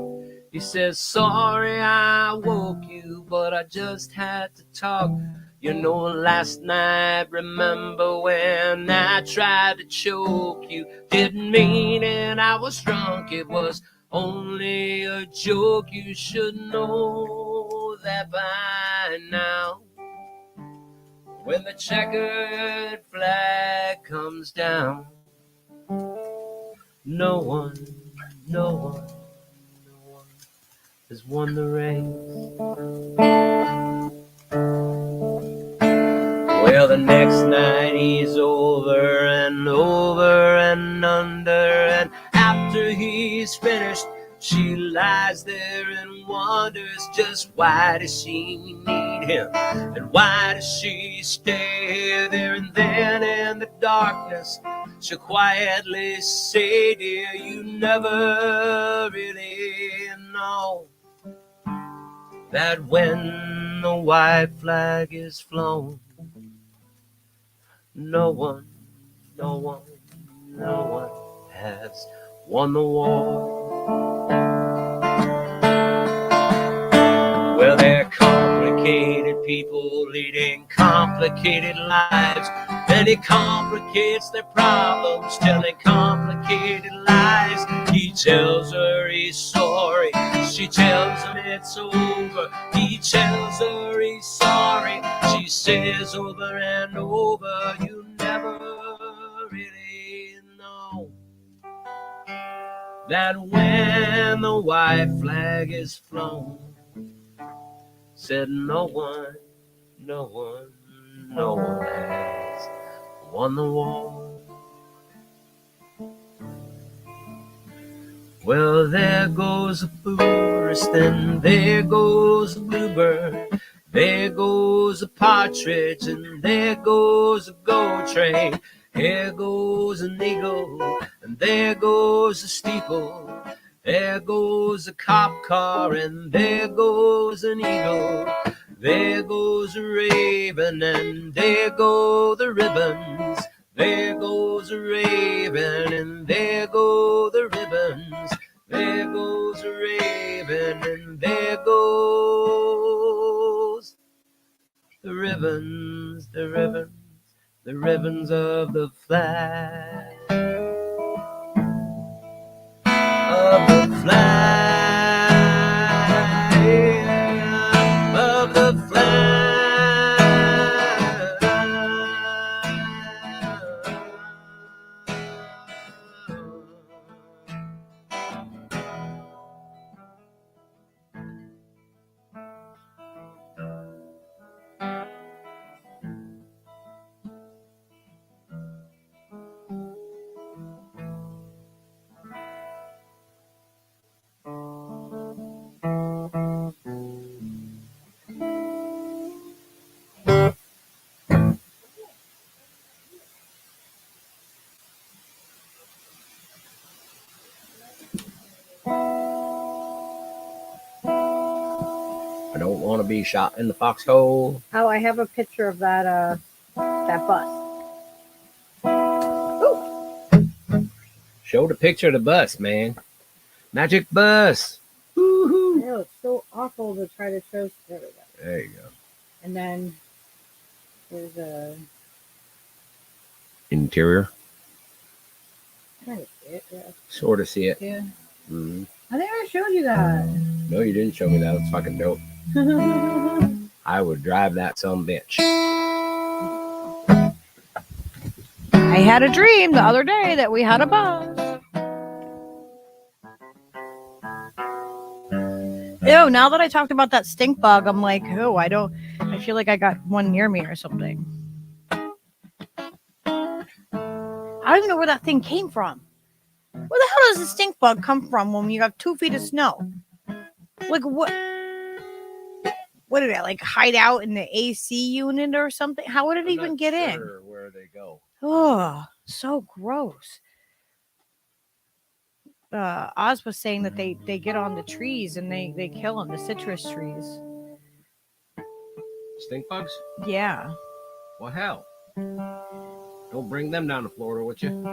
He says, sorry I woke you, but I just had to talk. You know, last night, remember when I tried to choke you? Didn't mean it, I was drunk, it was only a joke. You should know that by now. When the checkered flag comes down, no one has won the race. Well, the next night he's over and over and under, and after he's finished, she lies there and wonders just why does she need him, and why does she stay there? And then in the darkness, she'll quietly say, dear, you never really know that when the white flag is flown, no one has won the war. Well, they're complicated people leading complicated lives, and he complicates their problems, telling complicated lies. He tells her he's sorry, she tells him it's over. He tells her he's sorry, says over and over, you never really know that when the white flag is flown, said no one has won the war. Well, there goes a tourist, and there goes a bluebird, there goes a partridge, and there goes a gold train. Here goes an eagle, and there goes a steeple. There goes a cop car, and there goes an eagle. There goes a raven, and there go the ribbons. There goes a raven, and there go the ribbons. There goes a raven, and there goes the ribbons, the ribbons, the ribbons of the flag. Of the flag, of the flag. I don't want to be shot in the foxhole. Oh, I have a picture of that bus. Ooh. Show the picture of the bus, man. Magic bus. Woo-hoo. I know, it's so awful to try to show. There we go. There you go. And then there's a Interior. kind of see it, yeah. Sort of see it. Yeah. Mm-hmm. I think I showed you that. No, you didn't show me that. It's fucking dope. I would drive that some bitch. I had a dream the other day that we had a bus. Ew, now that I talked about that stink bug, I'm like, oh, I feel like I got one near me or something. I don't even know where that thing came from. Where the hell does a stink bug come from when you have 2 feet of snow? Like, what? What did it, like, hide out in the AC unit or something? How would it even get in? Where they go. Oh, so gross. Oz was saying that they get on the trees and they kill them, the citrus trees. Stink bugs? Yeah. Well, hell. Don't bring them down to Florida, would you?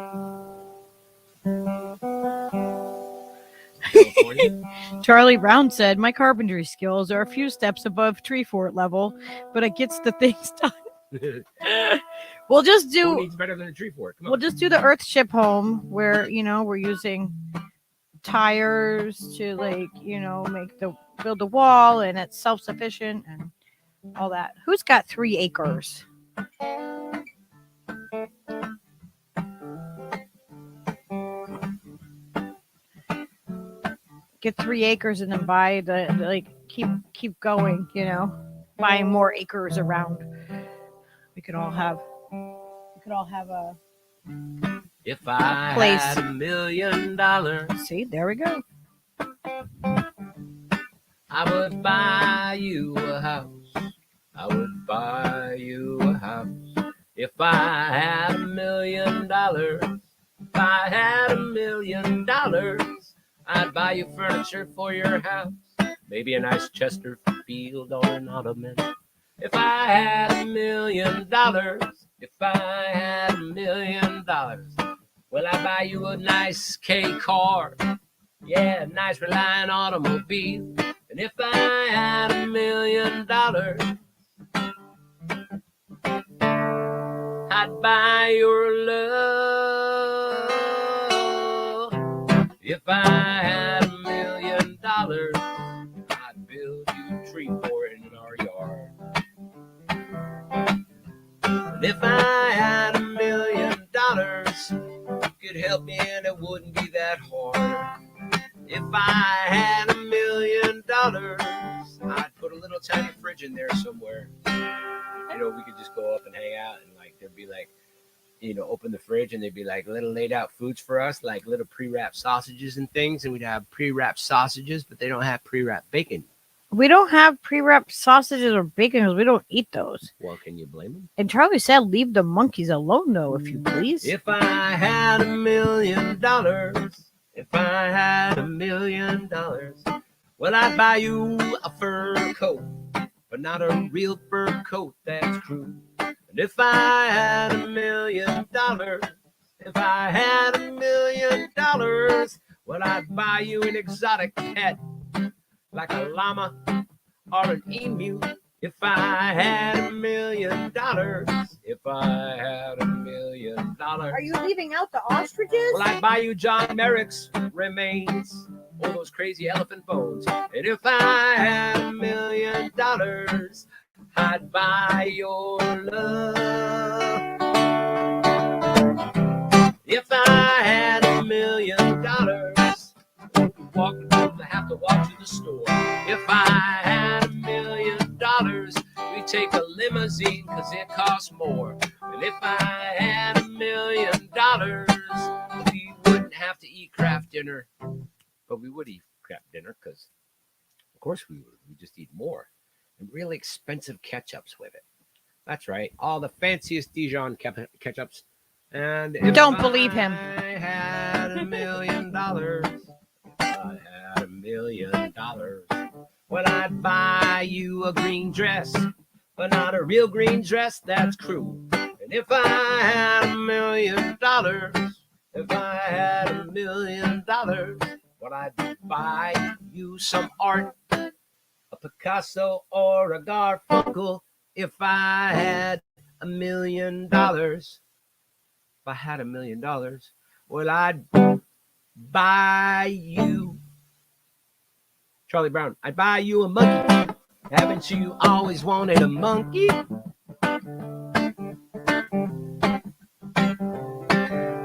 Charlie Brown said, my carpentry skills are a few steps above tree fort level, but it gets the things done. We'll just do. Who needs better than a tree fort? Come on. We'll just do the Earthship home where, we're using tires to, like, build the wall, and it's self-sufficient and all that. Who's got 3 acres? Get 3 acres and then buy keep going, buying more acres around. We could all have a If I place. had $1 million, See, there we go. I would buy you a house. I would buy you a house. If I had $1 million, if I had $1 million, I'd buy you furniture for your house. Maybe a nice Chesterfield or an ottoman. If I had $1 million, if I had $1 million, well, I'd buy you a nice K car. Yeah, a nice Reliant automobile. And if I had $1 million, I'd buy your love. If I had $1 million, I'd build you a tree fort in our yard. And if I had $1,000,000, you could help me and it wouldn't be that hard. If I had $1,000,000, I'd put a little tiny fridge in there somewhere. You know, we could just go up and hang out, and like there'd be like, you know, open the fridge and there'd be like little laid out foods for us, like little pre-wrapped sausages and things, and we'd have pre-wrapped sausages, but they don't have pre-wrapped bacon. We don't have pre-wrapped sausages or bacon because we don't eat those. Well, can you blame them? And Charlie said, leave the monkeys alone, though, if you please. If I had $1,000,000, if I had $1,000,000, well, I'd buy you a fur coat, but not a real fur coat that's true. And if I had $1,000,000, if I had $1,000,000, well, I'd buy you an exotic pet, like a llama or an emu. If I had $1,000,000, if I had $1,000,000. Are you leaving out the ostriches? Well, I'd buy you John Merrick's remains, all those crazy elephant bones. And if I had $1,000,000, I'd buy your love. If I had $1,000,000, I have to walk to the store. If I had $1,000,000, we'd take a limousine because it costs more. And if I had $1,000,000, we wouldn't have to eat craft dinner, but we would eat craft dinner because, of course, we would. We just eat more and really expensive ketchups with it. That's right, all the fanciest Dijon ketchups. And if Don't believe him. I had $1,000,000. I had $1,000,000. Well, I'd buy you a green dress, but not a real green dress that's cruel. And if I had $1,000,000, if I had $1,000,000, well, I'd buy you some art, a Picasso or a Garfunkel. If I had $1,000,000, if I had $1,000,000, well, I'd buy you, Charlie Brown, I'd buy you a monkey. Haven't you always wanted a monkey?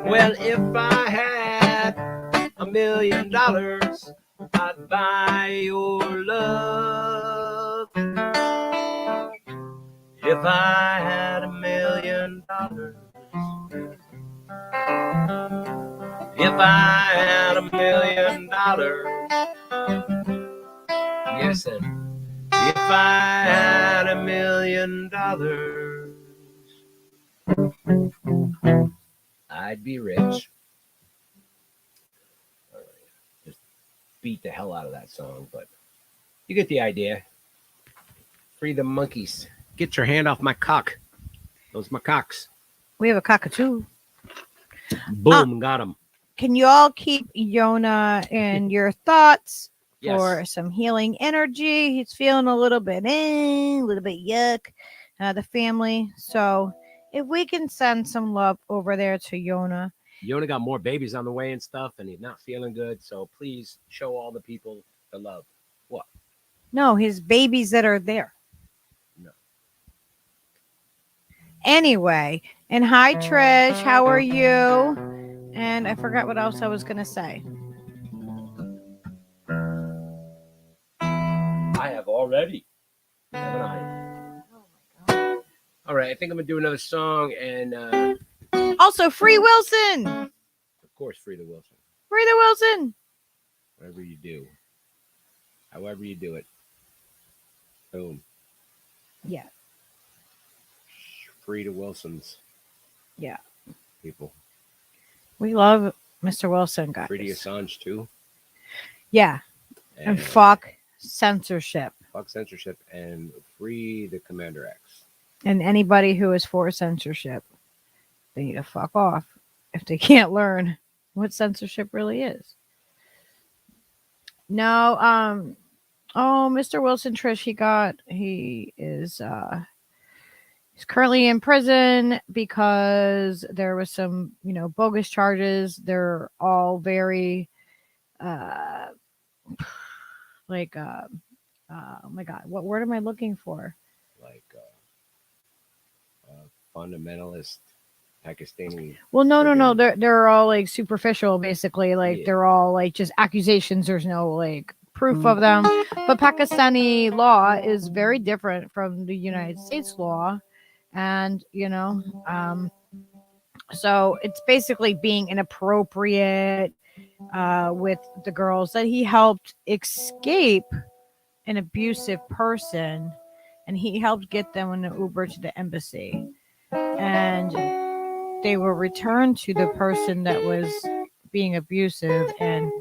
Well, if I had $1,000,000, I'd buy your love. If I had $1,000,000, if I had $1,000,000, yes, and if I had $1,000,000, I'd be rich. Just beat the hell out of that song, but you get the idea. Free the monkeys. Get your hand off my cock. Those macaques. We have a cockatoo. Boom, got him. Can you all keep Yona in your thoughts Yes. for some healing energy? He's feeling a little bit yuck, the family. So if we can send some love over there to Yona. Yona got more babies on the way and stuff, and he's not feeling good. So please show all the people the love. What? No, his babies that are there. No. Anyway, and hi Trish, how are you? And I forgot what else I was gonna say. I have already. Haven't I? Oh my god. All right, I think I'm gonna do another song, and Also, Free Wilson. of course, free the Wilson. Free the Wilson. Whatever you do, however you do it. Boom. Yeah. Free the Wilsons. Yeah. People. We love Mr. Wilson, guys. Free the Assange too. Yeah. And fuck censorship. Fuck censorship and free the Commander X. And anybody who is for censorship, they need to fuck off if they can't learn what censorship really is. No, oh, Mr. Wilson, Trish, he is he's currently in prison because there was some, bogus charges. They're all very oh my God, what word am I looking for? Like fundamentalist Pakistani. Well, no. friggin- They're all like superficial, basically. Like Yeah. they're all like just accusations. There's no like proof of them. But Pakistani law is very different from the United States law, and so it's basically being inappropriate with the girls that he helped escape an abusive person, and he helped get them in an Uber to the embassy, and they were returned to the person that was being abusive, and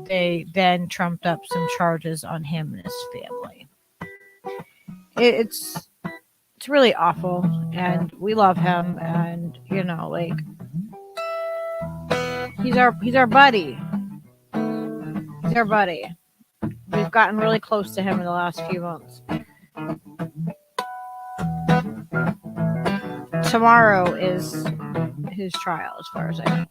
they then trumped up some charges on him and his family. It's really awful, and we love him, and like he's our buddy. He's our buddy. We've gotten really close to him in the last few months. Tomorrow is his trial, as far as I know.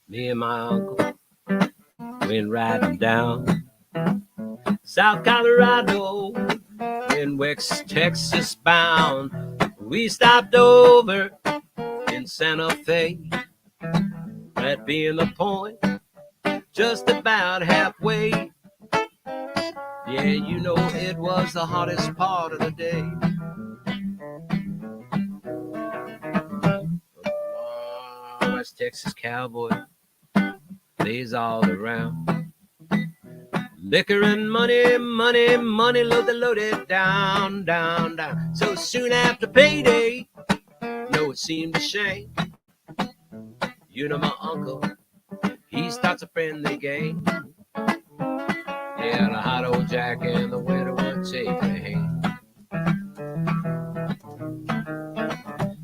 Me and my uncle went riding down South Colorado in West Texas bound. We stopped over in Santa Fe, that being the point, just about halfway. Yeah, it was the hottest part of the day. West Texas cowboy lays all around. Liquor and money, loaded down. So soon after payday, it seemed a shame. My uncle, he starts a friendly game. Yeah, the hot old Jack and the winter would take a hand.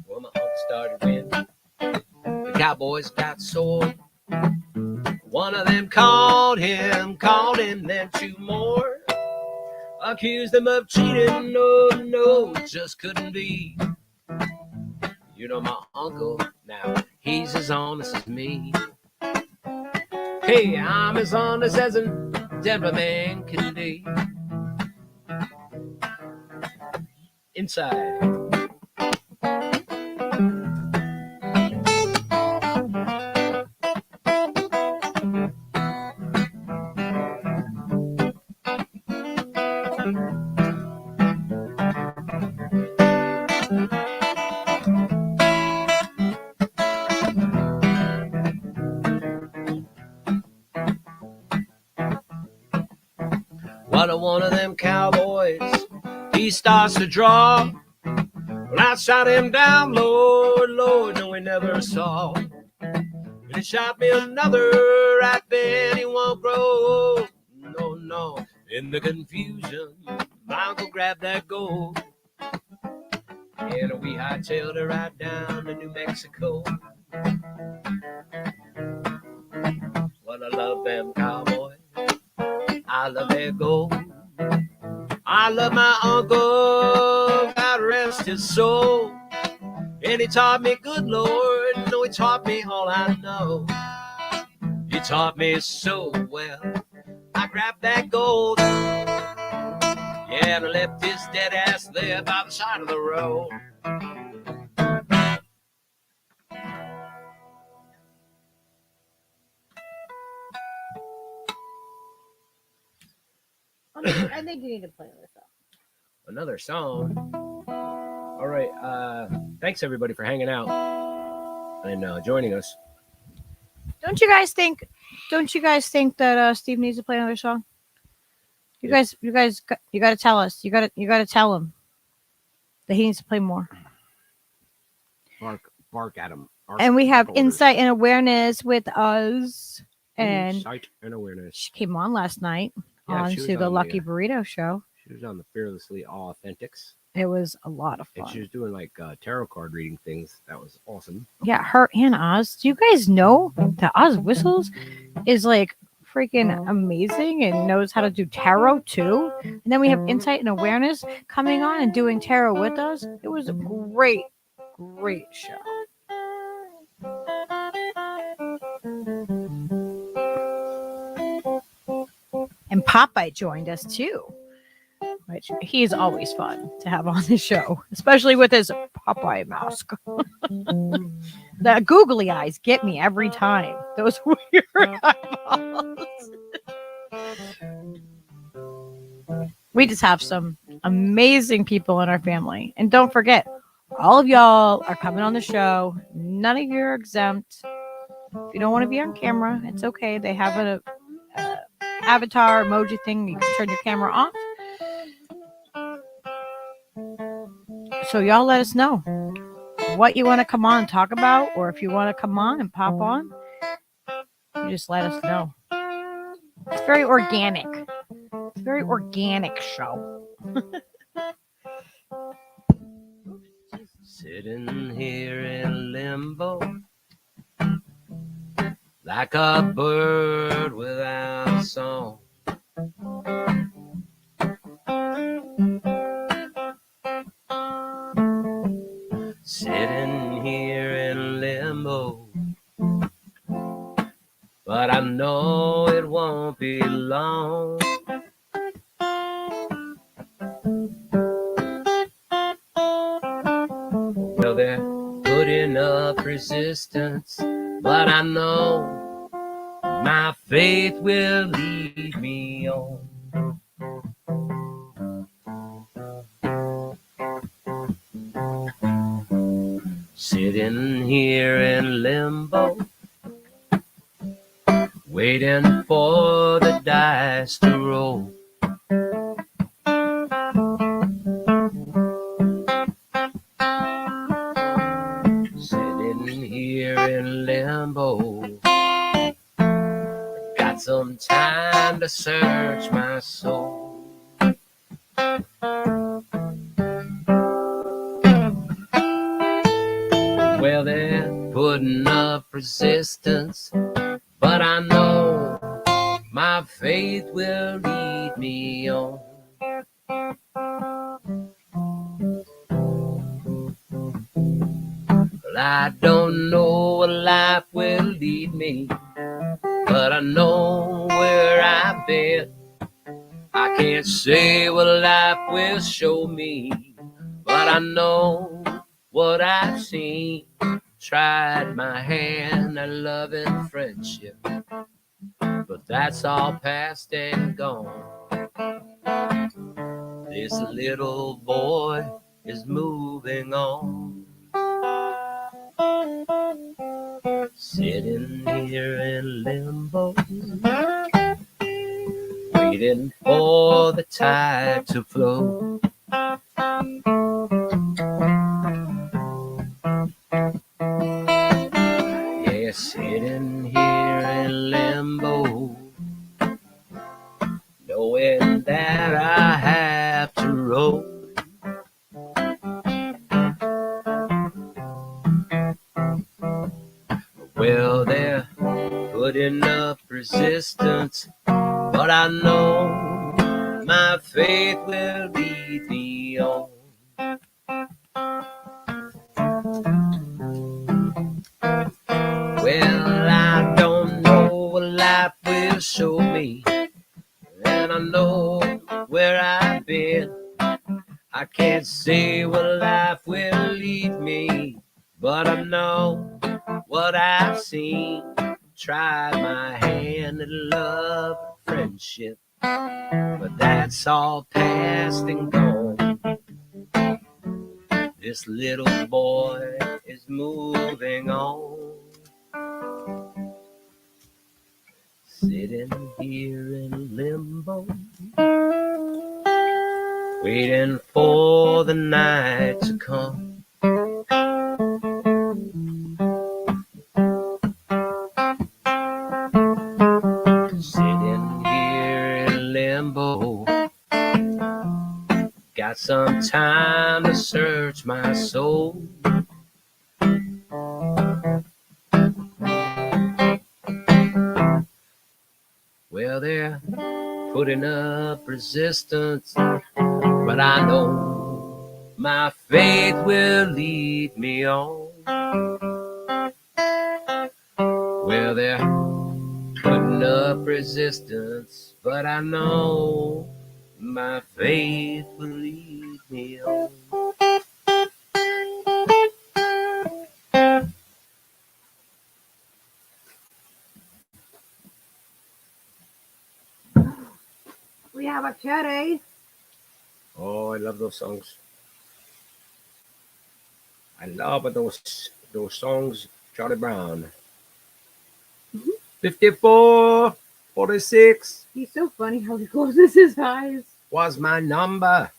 Well, my uncle started winning. The cowboys got sore. One of them called him, then two more accused him of cheating. No, it just couldn't be. My uncle, now he's as honest as me. Hey, I'm as honest as a gentleman can be. Inside. What one of them cowboys, he starts to draw. Well, I shot him down, Lord, no, he never saw. And he shot me another, right then he won't grow. No, in the confusion, my uncle grabbed that gold. And we hightailed it right down to New Mexico. Well, I love them cowboys. I love their gold. I love my uncle, God rest his soul. And he taught me, good Lord, no, he taught me all I know. He taught me so well. I grabbed that gold. Yeah, and I left his dead ass there by the side of the road. I think you need to play Another song. All right. Thanks everybody for hanging out and joining us. Don't you guys think that Steve needs to play another song? You guys you got to tell us. You got to tell him that he needs to play more. Bark at him. And we have Insight and Awareness with us. And Insight and Awareness. She came on last night onto the Lucky Burrito show. She was on the Fearlessly Authentics. It was a lot of fun. And she was doing like tarot card reading things. That was awesome. Yeah, her and Oz. Do you guys know that Oz Whistles is like freaking amazing and knows how to do tarot too? And then we have Insight and Awareness coming on and doing tarot with us. It was a great show. And Popeye joined us too, which he's always fun to have on the show, especially with his Popeye mask. The googly eyes get me every time. Those weird eyeballs. We just have some amazing people in our family. And don't forget, all of y'all are coming on the show. None of you are exempt. If you don't want to be on camera, it's okay. They have a avatar emoji thing. You can turn your camera off. So y'all let us know what you want to come on and talk about, or if you want to come on and pop on, you just let us know. It's very organic. It's a very organic show. Sitting here in limbo, like a bird without a song. Sitting here in limbo, but I know it won't be long. Well, they're putting up resistance, but I know my faith will lead me on. Sitting here in limbo, waiting for the dice to roll. Sitting here in limbo, got some time to search my soul. Well, they're putting up resistance, but I know my faith will lead me on. Well, I don't know where life will lead me, but I know where I've been. I can't say what life will show me, but I know what I've seen. Tried my hand at love and friendship, but that's all past and gone. This little boy is moving on. Sitting here in limbo, waiting for the tide to flow. Yeah, sitting here in limbo, knowing that I have to roll. Well, they're putting up resistance, but I know my faith will lead me on. Well, I don't know what life will show me, and I know where I've been. I can't say where life will lead me, but I know what I've seen. Tried my hand at love and friendship, but that's all past and gone. This little boy is moving on. Sitting here in limbo, waiting for the night to come. Sitting here in limbo, got some time to search my soul. Well, they're putting up resistance, but I know my faith will lead me on. Well, they're putting up resistance, but I know my faith will lead me on. We have a kitty. Oh, I love those songs. I love those songs, Charlie Brown. 54, 46 He's so funny how he closes his eyes. was my number.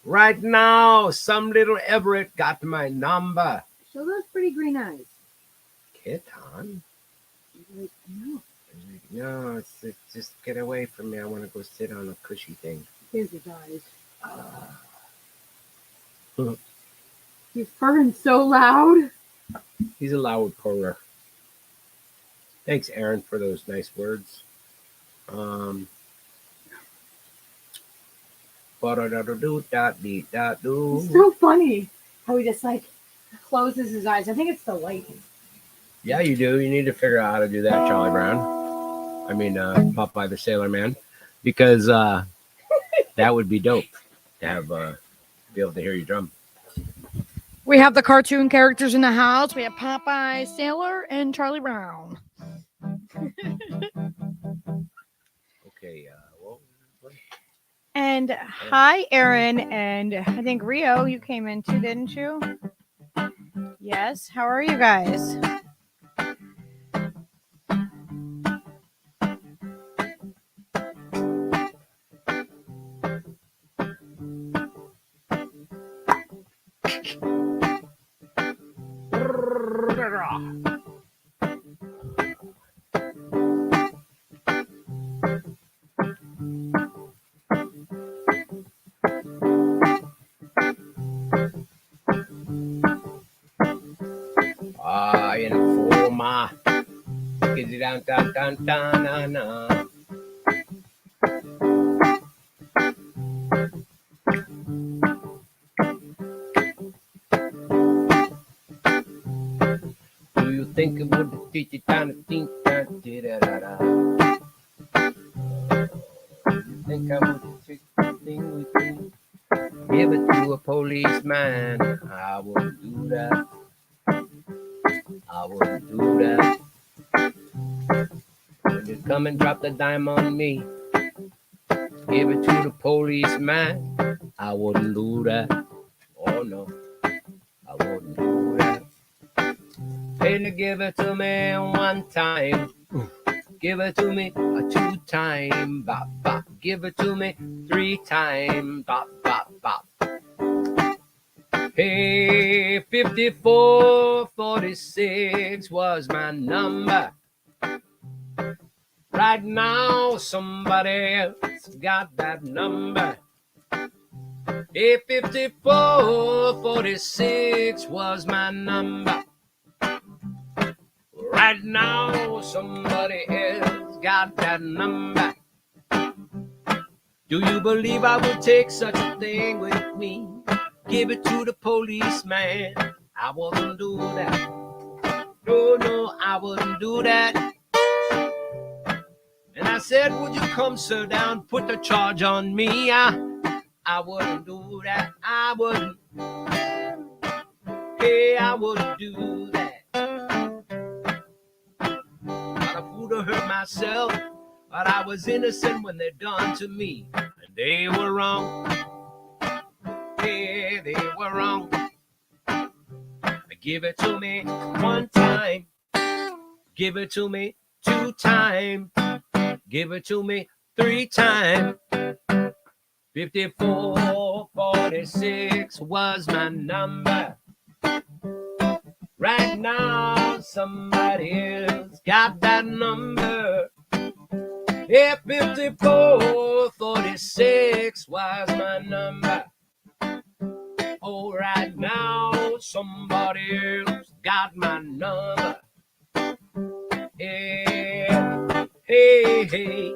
Right now, some little Everett got my number. Show those pretty green eyes. Kitten? Like, no. No, it's just get away from me. I want to go sit on a cushy thing. Here's his eyes. He's purring so loud. He's a loud purrer. Thanks, Aaron, for those nice words. It's Do. so funny how he just like closes his eyes. I think it's the light. Yeah, you do. You need to figure out how to do that, Charlie Brown. I mean, Popeye the Sailor Man, because that would be dope to have be able to hear you drum. We have the cartoon characters in the house. We have Popeye, Sailor, and Charlie Brown. Okay. Well, And hi, Aaron, and I think Rio, you came in too, didn't you? Yes. How are you guys? Informa. Get it down, down, down, down, na, na. Do you think it would teach you down to think that da-da-da-da? You think I would take the thing with me? Give it to a policeman. I wouldn't do that. I wouldn't do that. When you come and drop the dime on me, give it to the policeman. I wouldn't do that. Oh no, I wouldn't do that. Hey, to give it to me one time. Give it to me a 2 time. Bop, bop. Give it to me 3 time. Bop, bop, bop. Hey, 54, 46 was my number. Right now, somebody else got that number. Hey, 54, 46 was my number. Right now, somebody else got that number. Do you believe I would take such a thing with me? Give it to the policeman. I wouldn't do that. No, no, I wouldn't do that. And I said, would you come, sir, down, put the charge on me? I wouldn't do that. I wouldn't. Hey, I wouldn't do that. Not a fool to hurt myself, but I was innocent when they done to me. And they were wrong. Yeah, they were wrong. Give it to me 1 time. Give it to me 2 times. Give it to me 3 times. 54, 46 was my number. Right now, somebody else got that number. Yeah, 54, 46 was my number. Oh, right now, somebody else got my number. Yeah, hey, hey.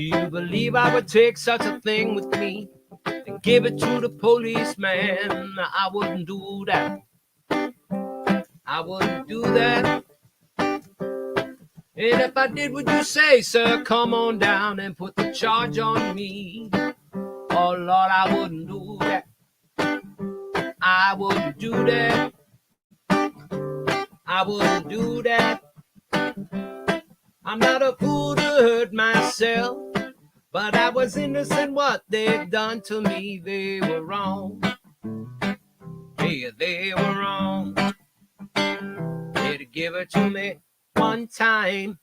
Do you believe I would take such a thing with me and give it to the policeman? I wouldn't do that. I wouldn't do that. And if I did what you say, sir, come on down and put the charge on me. Oh, Lord, I wouldn't do that. I wouldn't do that. I wouldn't do that. I'm not a fool to hurt myself, but I was innocent. What they've done to me, they were wrong. Yeah, they were wrong. They'd give it to me one time.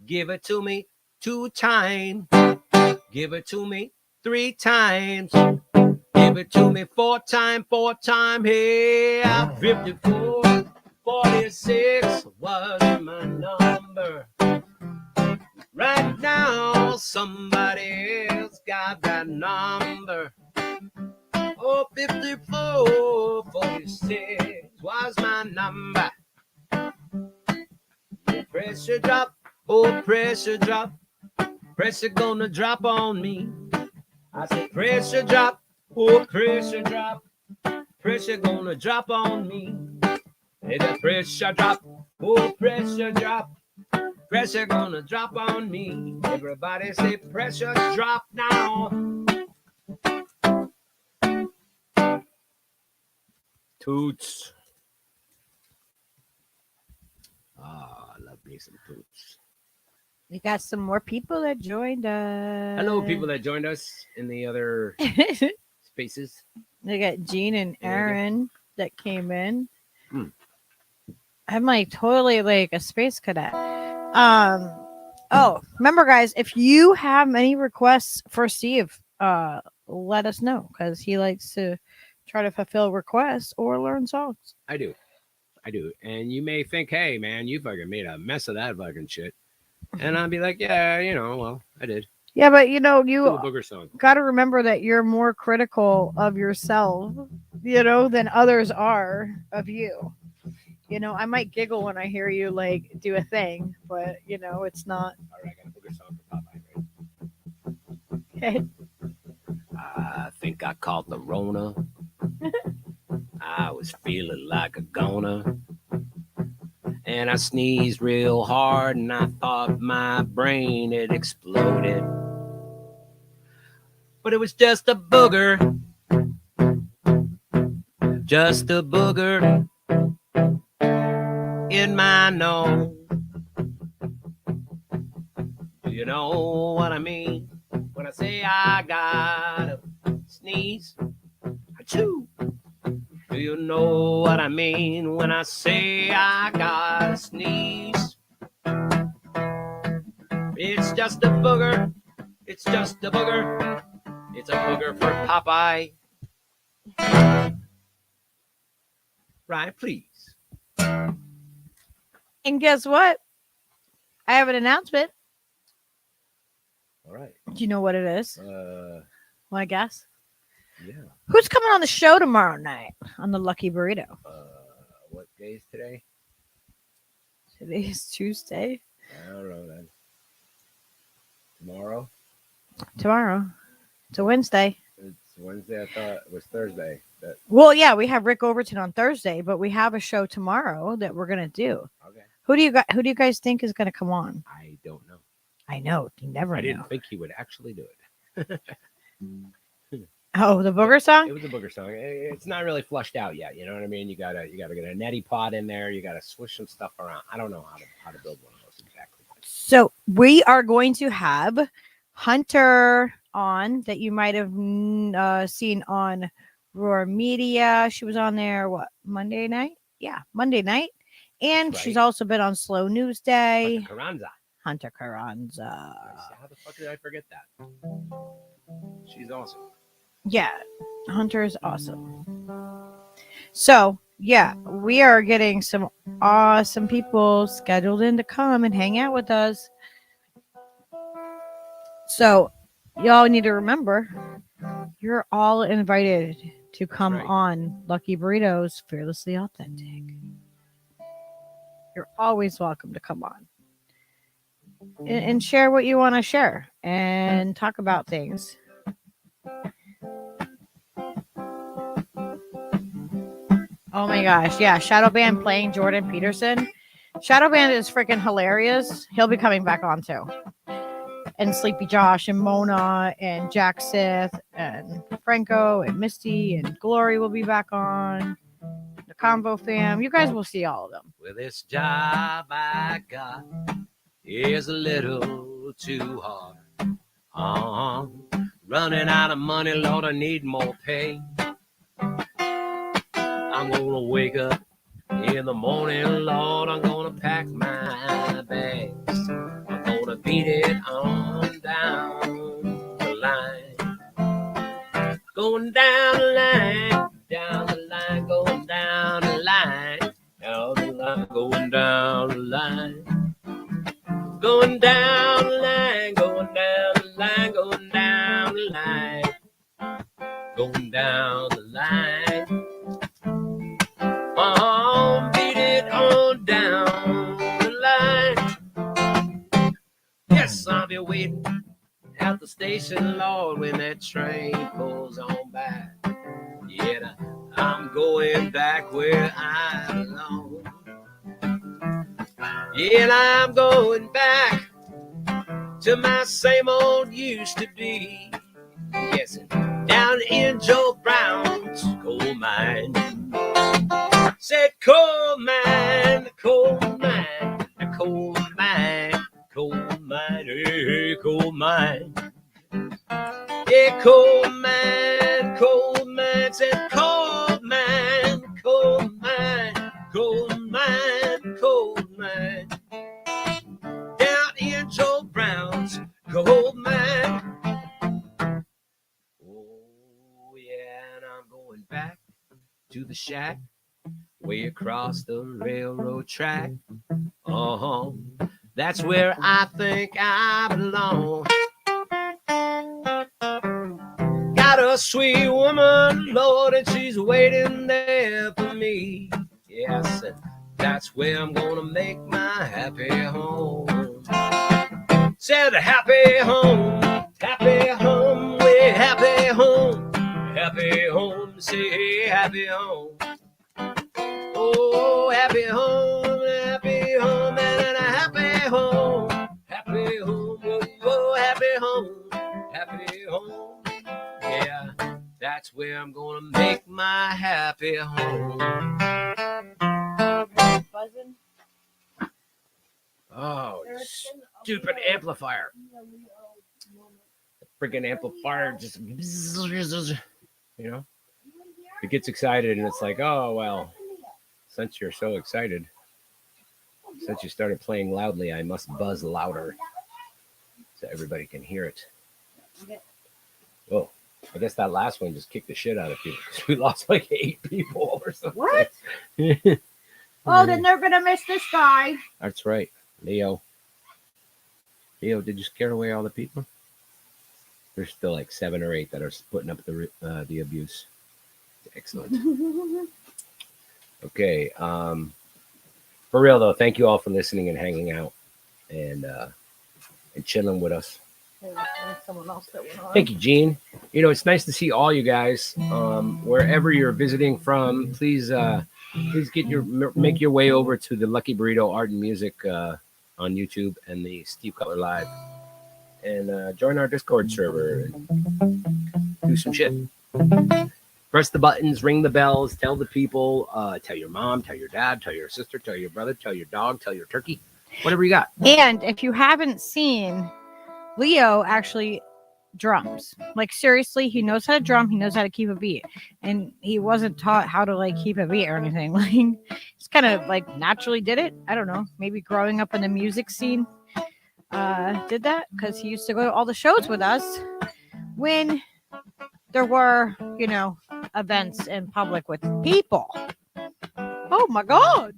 Give it to me 2 times. Give it to me 3 times. Give it to me 4 times, 4 times. Hey, I'm 54, 46 was my number. Right now, somebody else got that number. Oh, 54, 46 was my number. Pressure drop, oh, pressure drop. Pressure gonna drop on me. I say pressure drop, oh, pressure drop. Pressure gonna drop on me. Hey, the pressure drop, oh, pressure drop. Pressure gonna drop on me. Everybody say pressure drop now. Toots. Ah, I love me some toots. We got some more people that joined us. Hello, people that joined us in the other spaces. We got Gene and Aaron that came in. Hmm. I'm like totally like a space cadet. Oh, remember guys, if you have any requests for Steve, let us know because he likes to try to fulfill requests or learn songs. I do. And you may think, hey man, you fucking made a mess of that fucking shit. And I'd be like, yeah, well, I did. Yeah, but you Do a booger song. got to remember that you're more critical of yourself, than others are of you. I might giggle when I hear you like do a thing, but it's not. All right, I got a booger song for Popeye. Okay. I think I caught the Rona. I was feeling like a goner. And I sneezed real hard and I thought my brain had exploded. But it was just a booger. Just a booger in my nose. Do you know what I mean when I say I got a sneeze? Achoo! Do you know what I mean when I say I got a sneeze? It's just a booger. It's just a booger. It's a booger for Popeye. Right, please. And guess what? I have an announcement. All right. Do you know what it is? Want to guess? Yeah. Who's coming on the show tomorrow night on the Lucky Burrito? What day is today? Today is Tuesday. I don't know then. Tomorrow. It's a Wednesday. It's Wednesday. I thought it was Thursday. Well, yeah, we have Rick Overton on Thursday, but we have a show tomorrow that we're gonna do. Okay. Who do you guys think is gonna come on? I don't know. I know. You never know. I didn't think he would actually do it. Oh, the booger song? It was a booger song. It's not really flushed out yet. You know what I mean? You gotta get a neti pot in there. You gotta swish some stuff around. I don't know how to build one of those exactly. So we are going to have Hunter on that you might have seen on Roar Media. She was on there Monday night? Yeah, Monday night. And Right. she's also been on Slow News Day. Hunter Carranza. How the fuck did I forget that? She's awesome. Yeah, Hunter is awesome. So, yeah, we are getting some awesome people scheduled in to come and hang out with us. So, y'all need to remember, you're all invited to come on Lucky Burritos Fearlessly Authentic. You're always welcome to come on. and share what you want to share and talk about things. Oh my gosh, yeah, Shadow Band playing Jordan Peterson. Shadow Band is freaking hilarious. He'll be coming back on too. And Sleepy Josh and Mona and Jack Sith and Franco and Misty and Glory will be back on. The Combo fam. You guys will see all of them. Well, this job I got is a little too hard. Running out of money, Lord, I need more pay. I'm gonna wake up in the morning, Lord, I'm gonna pack my bags. I'm gonna beat it on down the line. Going down the line, down the line, going down the line, down the line, going down the line. Going down the line, going down the line, going down the line. Going down the line. Beat it on down the line. Yes, I'll be waiting at the station, Lord, when that train pulls on by. Yeah, I'm going back where I belong. Yeah, I'm going back to my same old used to be. Yes, down in Joe Brown's coal mine. Said coal mine, coal mine, coal mine, coal mine, hey, coal mine. Yeah, coal mine, said coal mine, coal mine, coal mine, coal mine. Down in Joe Brown's coal mine. Oh, yeah, and I'm going back to the shack way across the railroad track. That's where I think I belong. Got a sweet woman, Lord, and she's waiting there for me. Yes, that's where I'm gonna make my happy home. Said happy home, we're happy home, say happy home. Oh, happy home, and a happy home, oh, happy home. Yeah, that's where I'm gonna make my happy home. Buzzing. Oh, stupid amplifier. The freaking amplifier just, you know, it gets excited and it's like, oh, well, since you're so excited, since you started playing loudly, I must buzz louder so everybody can hear it. Oh, I guess that last one just kicked the shit out of people because we lost like 8 people or something. What? Oh, then they're going to miss this guy. That's right. Leo, did you scare away all the people? There's still like 7 or 8 that are putting up the abuse. Excellent. Okay. For real though, thank you all for listening and hanging out and chilling with us. Someone else that went on. Thank you, Gene. You know, it's nice to see all you guys. Wherever you're visiting from, please make your way over to the Lucky Burrito Art and Music on YouTube and the Steve Cutler Live, and join our Discord server and do some shit. Press the buttons, ring the bells, tell the people, tell your mom, tell your dad, tell your sister, tell your brother, tell your dog, tell your turkey, whatever you got. And if you haven't seen, Leo actually drums. Like, seriously, he knows how to drum. He knows how to keep a beat. And he wasn't taught how to, like, keep a beat or anything. Like, he's kind of, like, naturally did it. I don't know. Maybe growing up in the music scene did that. Because he used to go to all the shows with us when there were, you know, events in public with people. Oh, my God.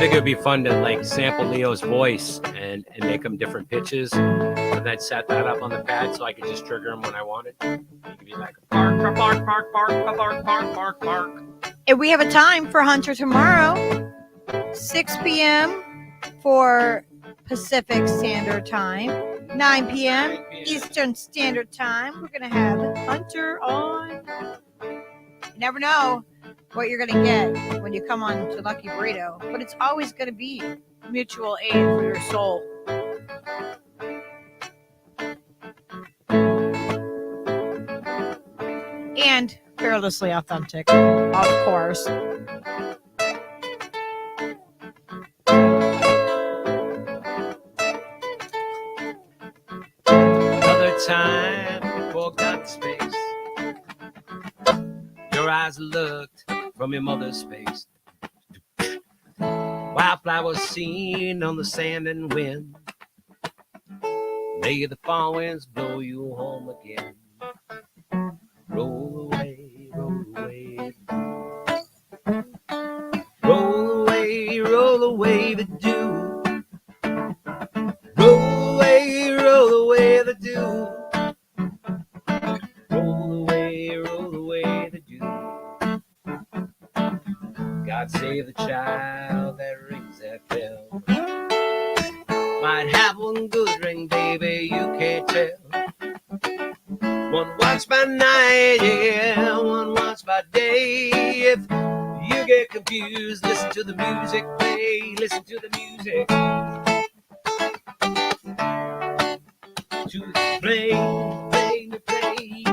think it would be fun to like sample Leo's voice and make him different pitches, and then set that up on the pad so I could just trigger him when I wanted. He could be like bark, bark, bark, bark, bark, bark, bark, bark, bark. And we have a time for Hunter tomorrow, 6 p.m. for Pacific Standard Time, 9 p.m. Eastern Standard Time. We're going to have Hunter on. You never know what you're going to get when you come on to Lucky Burrito, but it's always going to be mutual aid for your soul. And fearlessly authentic, of course. Another time, walked out to space. Your eyes looked from your mother's face. Wildflowers seen on the sand and wind. May the fall winds blow you home again. Roll away, roll away. Roll away the dew. Roll away the dew. Roll away the dew. God save the child that rings that bell. Might have one good ring, baby, you can't tell. One watch by night, yeah, one watch by day. If you get confused, listen to the music play. Listen to the music. To play, play, play.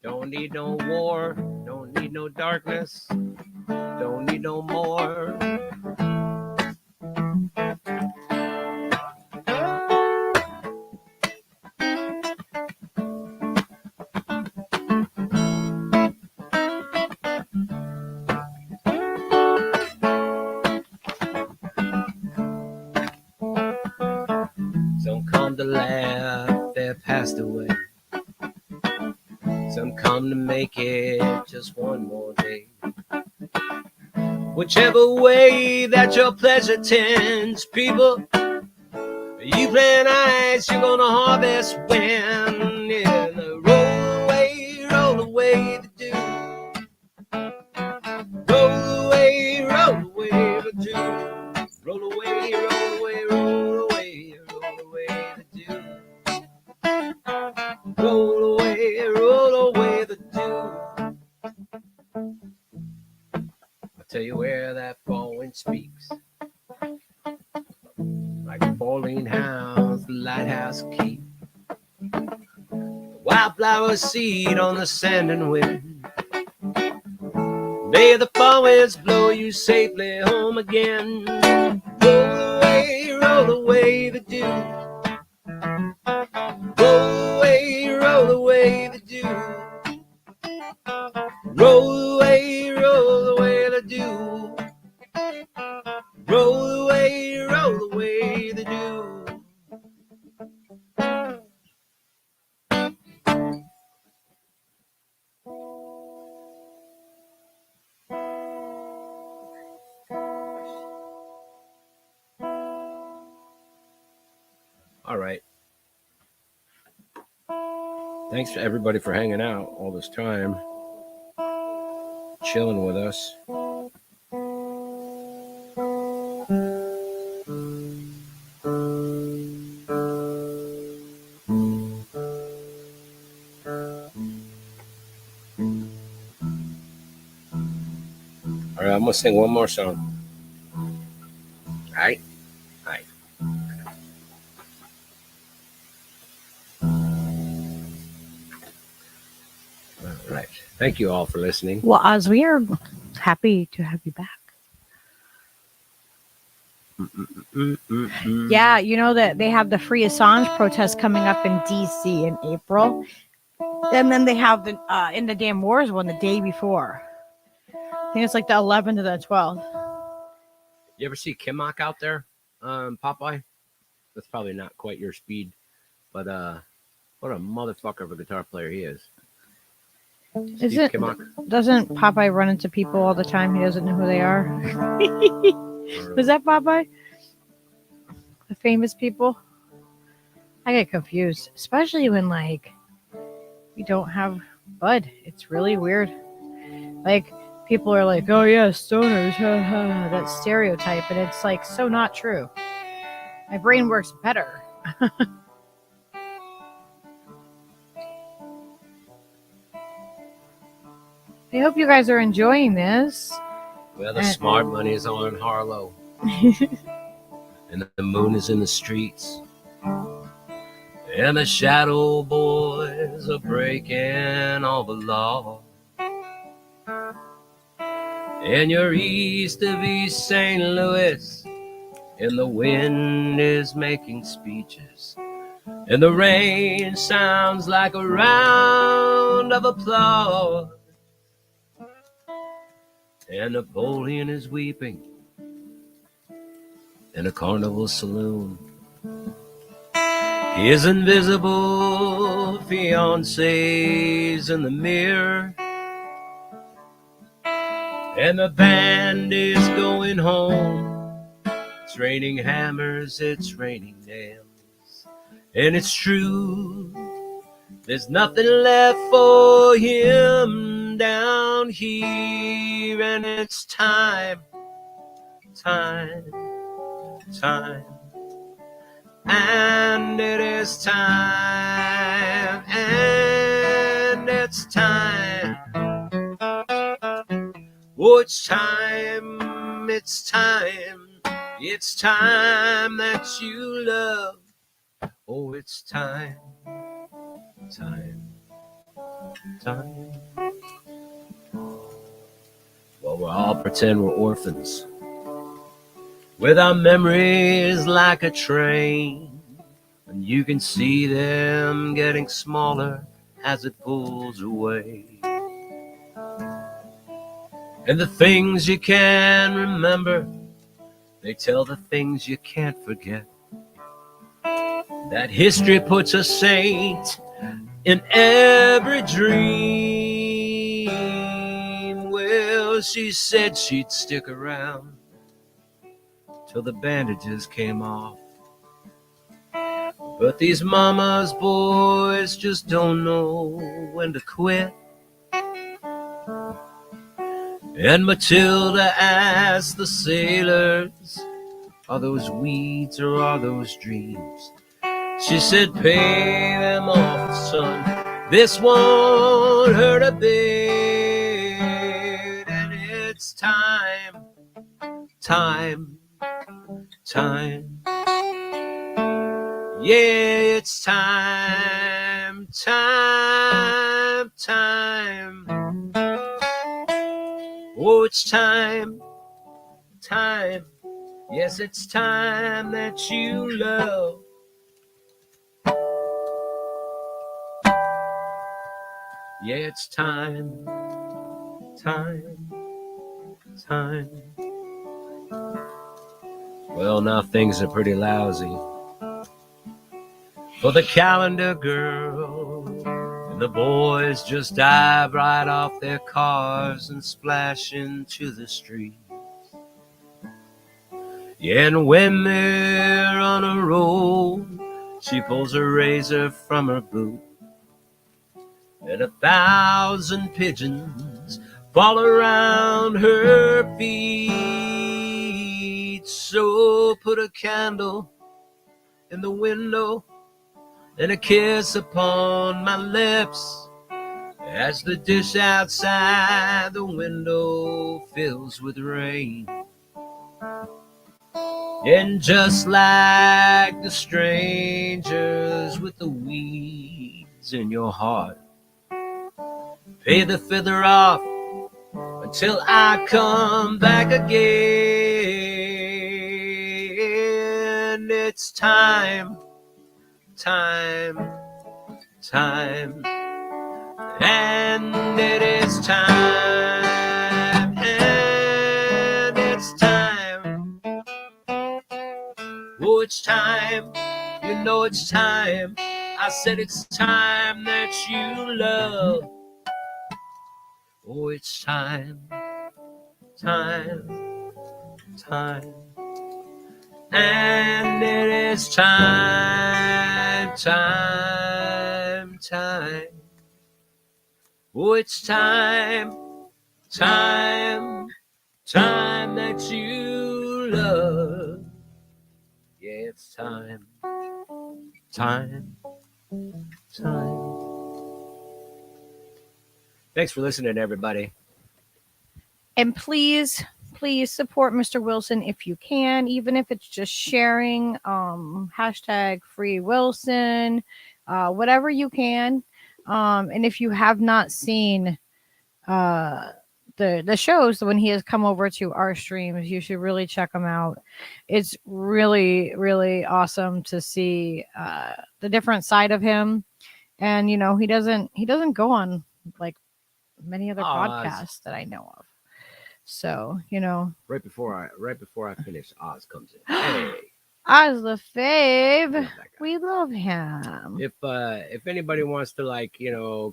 Don't need no war, don't need no darkness, don't need no more. Some come to laugh, they're passed away. Some come to make it just one more day. Whichever way that your pleasure tends, people, you plant ice, you're gonna harvest when. Yeah, roll away the dew. Roll away the dew. Roll away the dew. Roll away the dew. I'll tell you where that fall wind speaks. Like a falling house, the lighthouse keep. Wildflower seed on the sand and wind. May the fall winds blow you safely home again. Roll away the dew. Roll away the dew. Roll away the dew. Roll away the dew. All right. Thanks to everybody for hanging out all this time, chilling with us. All right, I'm gonna sing one more song. All right. All right. Thank you all for listening. Well, Oz, we are happy to have you back. Yeah, you know that they have the Free Assange protest coming up in D.C. in April, and then they have the In the Damn Wars one the day before. I think it's like the 11th to the 12th. You ever see Kimmock out there, Popeye? That's probably not quite your speed, but what a motherfucker of a guitar player he is. Steve Kimmock. Doesn't Popeye run into people all the time? He doesn't know who they are. Was that Popeye? The famous people? I get confused, especially when like we don't have Bud. It's really weird. Like people are like, "Oh yeah, stoners," that stereotype, and it's like so not true. My brain works better. I hope you guys are enjoying this. Well, the smart money is on Harlow. And the moon is in the streets. And the shadow boys are breaking all the law. And you're east of East St. Louis, and the wind is making speeches. And the rain sounds like a round of applause. And Napoleon is weeping in a carnival saloon. His invisible fiancee's in the mirror, and the band is going home. It's raining hammers, it's raining nails, and it's true, there's nothing left for him down here. And it's time, and it is time, and it's time. Oh, it's time, it's time that you love. Oh, it's time. Well, we'll all pretend we're orphans, with our memories like a train, and you can see them getting smaller as it pulls away. And the things you can remember, they tell the things you can't forget. That history puts a saint in every dream. Well, she said she'd stick around till the bandages came off. But these mama's boys just don't know when to quit. And Matilda asked the sailors, are those weeds or are those dreams? She said, pay them off, son. This won't hurt a bit. And it's time. Yeah, it's time. Oh, it's time. Yes, it's time that you love. Yeah, it's time. Well, now things are pretty lousy for the calendar girl. And the boys just dive right off their cars and splash into the street. Yeah, and when they're on a roll, she pulls a razor from her boot, and 1,000 pigeons fall around her feet. So put a candle in the window and a kiss upon my lips, as the dish outside the window fills with rain. And just like the strangers with the weeds in your heart, pay the fiddler off until I come back again. It's time, time, time, and it is time, and it's time. Oh, it's time, you know it's time. I said it's time that you love. Oh, it's time, time, time, and it is time, time, time. Oh, it's time, time, time that you love. Yeah, it's time, time, time. Thanks for listening, everybody. And please support Mr. Wilson if you can, even if it's just sharing hashtag free Wilson, whatever you can. And if you have not seen the shows when he has come over to our streams, you should really check him out. It's really, really awesome to see the different side of him. And he doesn't go on like many other podcasts that I know of. So, right before I finish, Oz comes in. Hey, Oz the fave. We love him. If anybody wants to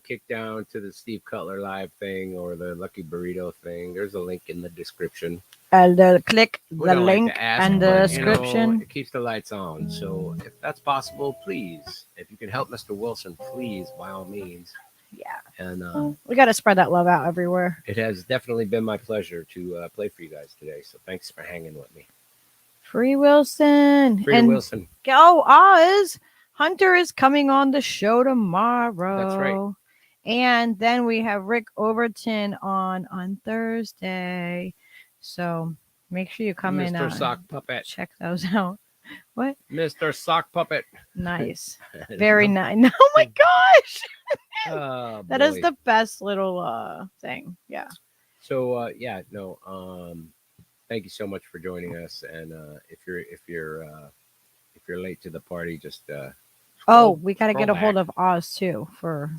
kick down to the Steve Cutler live thing or the Lucky Burrito thing, there's a link in the description. And click the link and the description. It keeps the lights on. So if that's possible, please, if you can help Mr. Wilson, please, by all means. Yeah. And we got to spread that love out everywhere. It has definitely been my pleasure to play for you guys today. So thanks for hanging with me. Free Wilson. Free Wilson. Go Oz. Hunter is coming on the show tomorrow. That's right. And then we have Rick Overton on Thursday. So make sure you come in. Mr. Sock Puppet. Check those out. What? Mr. Sock Puppet. Nice. Very nice. Oh my gosh. Oh, that is the best little thing. Yeah. So thank you so much for joining us. And if you're late to the party, just we got to get a hold of Oz too for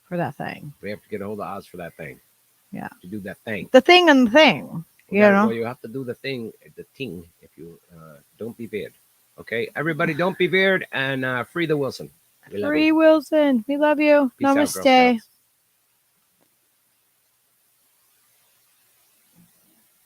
that thing. We have to get a hold of Oz for that thing. Yeah. To do that thing. The thing and the thing. Well, you have to do the thing if you don't be weird. Okay, everybody, don't be weird and free the Wilson. Free Wilson. We love you. Peace out, Namaste.